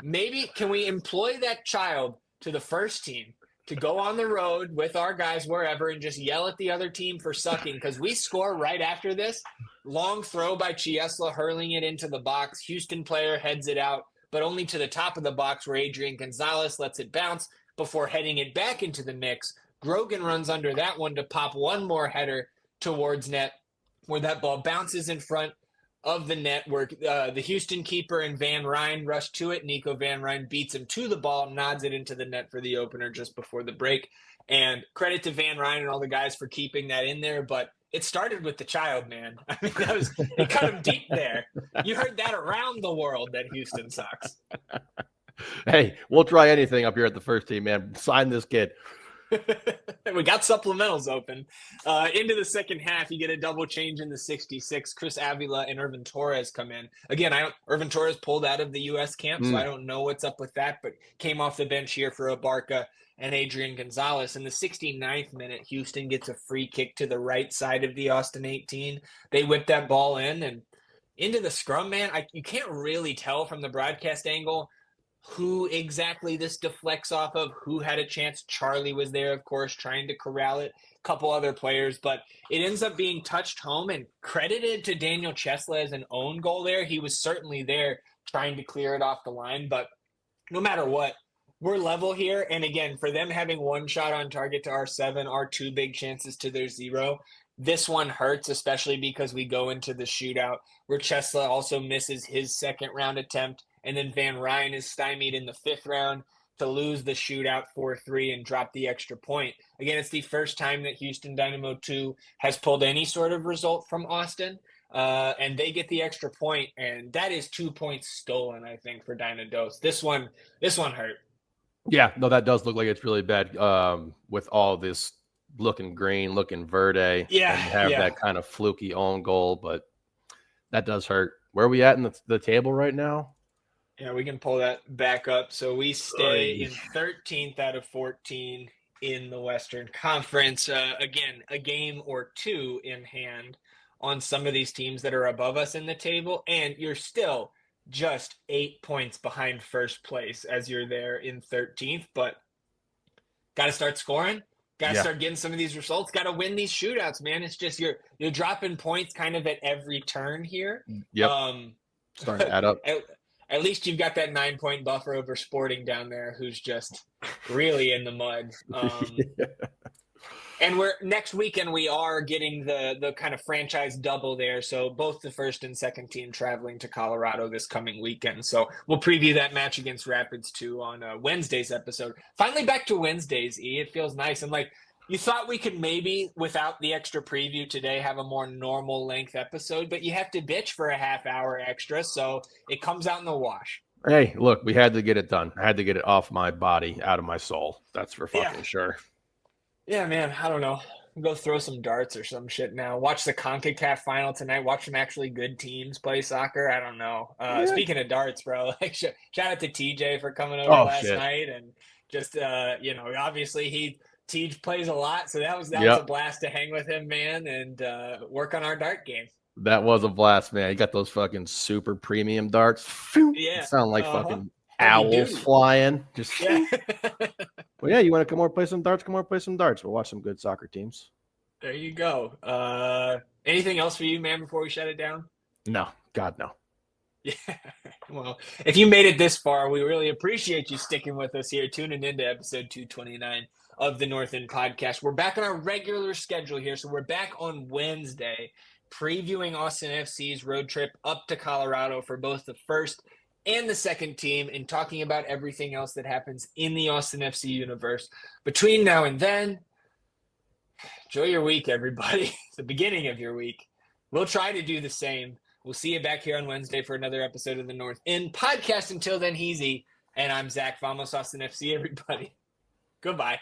Maybe can we employ that child to the first team to go on the road with our guys wherever and just yell at the other team for sucking? Because we score right after this. Long throw by Chiesla, hurling it into the box. Houston player heads it out, but only to the top of the box where Adrian Gonzalez lets it bounce before heading it back into the mix. Grogan runs under that one to pop one more header towards net where that ball bounces in front of the net where the Houston keeper and Van Ryn rush to it. Nico Van Ryn beats him to the ball, nods it into the net for the opener just before the break. And credit to Van Ryn and all the guys for keeping that in there. But it started with the child, man. I mean, it cut him deep there. You heard that around the world that Houston sucks. Hey, we'll try anything up here at the first team, man. Sign this kid. We got supplementals open. Into the second half, you get a double change in the 66. Chris Avila and Irvin Torres come in. Again, Irvin Torres pulled out of the U.S. camp, so I don't know what's up with that, but came off the bench here for Abarca and Adrian Gonzalez. In the 69th minute, Houston gets a free kick to the right side of the Austin 18. They whip that ball in and into the scrum, man. You can't really tell from the broadcast angle who exactly this deflects off of, who had a chance. Charlie was there, of course, trying to corral it, a couple other players, but it ends up being touched home and credited to Daniel Chesla as an own goal there. He was certainly there trying to clear it off the line, but no matter what, we're level here. And again, for them having one shot on target to our 7, our 2 big chances to their 0, this one hurts, especially because we go into the shootout where Chesla also misses his second round attempt. And then Van Ryn is stymied in the 5th round to lose the shootout 4-3 and drop the extra point. Again, it's the first time that Houston Dynamo 2 has pulled any sort of result from Austin, and they get the extra point, and that is 2 points stolen, I think, for Dynados. This one hurt. Yeah, no, that does look like it's really bad with all this looking green, looking verde. Yeah, and have that kind of fluky own goal, but that does hurt. Where are we at in the table right now? Yeah, we can pull that back up. So we stay in 13th out of 14 in the Western Conference. Again, a game or 2 in hand on some of these teams that are above us in the table, and you're still just 8 points behind first place as you're there in 13th, but got to start scoring. Got to start getting some of these results. Got to win these shootouts, man. It's just you're dropping points kind of at every turn here. Yep. Starting to add up. At least you've got that 9-point buffer over Sporting down there, who's just really in the mud. And next weekend we are getting the kind of franchise double there. So both the first and second team traveling to Colorado this coming weekend. So we'll preview that match against Rapids too on Wednesday's episode. Finally back to Wednesdays, E. It feels nice. And you thought we could maybe, without the extra preview today, have a more normal length episode, but you have to bitch for a half hour extra, so it comes out in the wash. Hey, look, we had to get it done. I had to get it off my body, out of my soul. That's for fucking sure. Yeah, man, I don't know. Go throw some darts or some shit now. Watch the CONCACAF final tonight. Watch some actually good teams play soccer. I don't know. Speaking of darts, bro, shout out to TJ for coming over last night and just, obviously Tej plays a lot, so that was a blast to hang with him, man, and work on our dart game. That was a blast, man. You got those fucking super premium darts. Yeah, sound like fucking owls flying. Just Well, yeah, you want to come over play some darts? Come over play some darts. We'll watch some good soccer teams. There you go. Anything else for you, man, before we shut it down? No, God, no. Yeah. Well, if you made it this far, we really appreciate you sticking with us here, tuning into episode 229 of the North End Podcast. We're back on our regular schedule here, so we're back on Wednesday previewing Austin FC's road trip up to Colorado for both the first and the second team and talking about everything else that happens in the Austin FC universe. Between now and then, enjoy your week, everybody. It's the beginning of your week. We'll try to do the same. We'll see you back here on Wednesday for another episode of the North End Podcast. Until then, Heezy, and I'm Zach. Vamos Austin FC, everybody. Goodbye.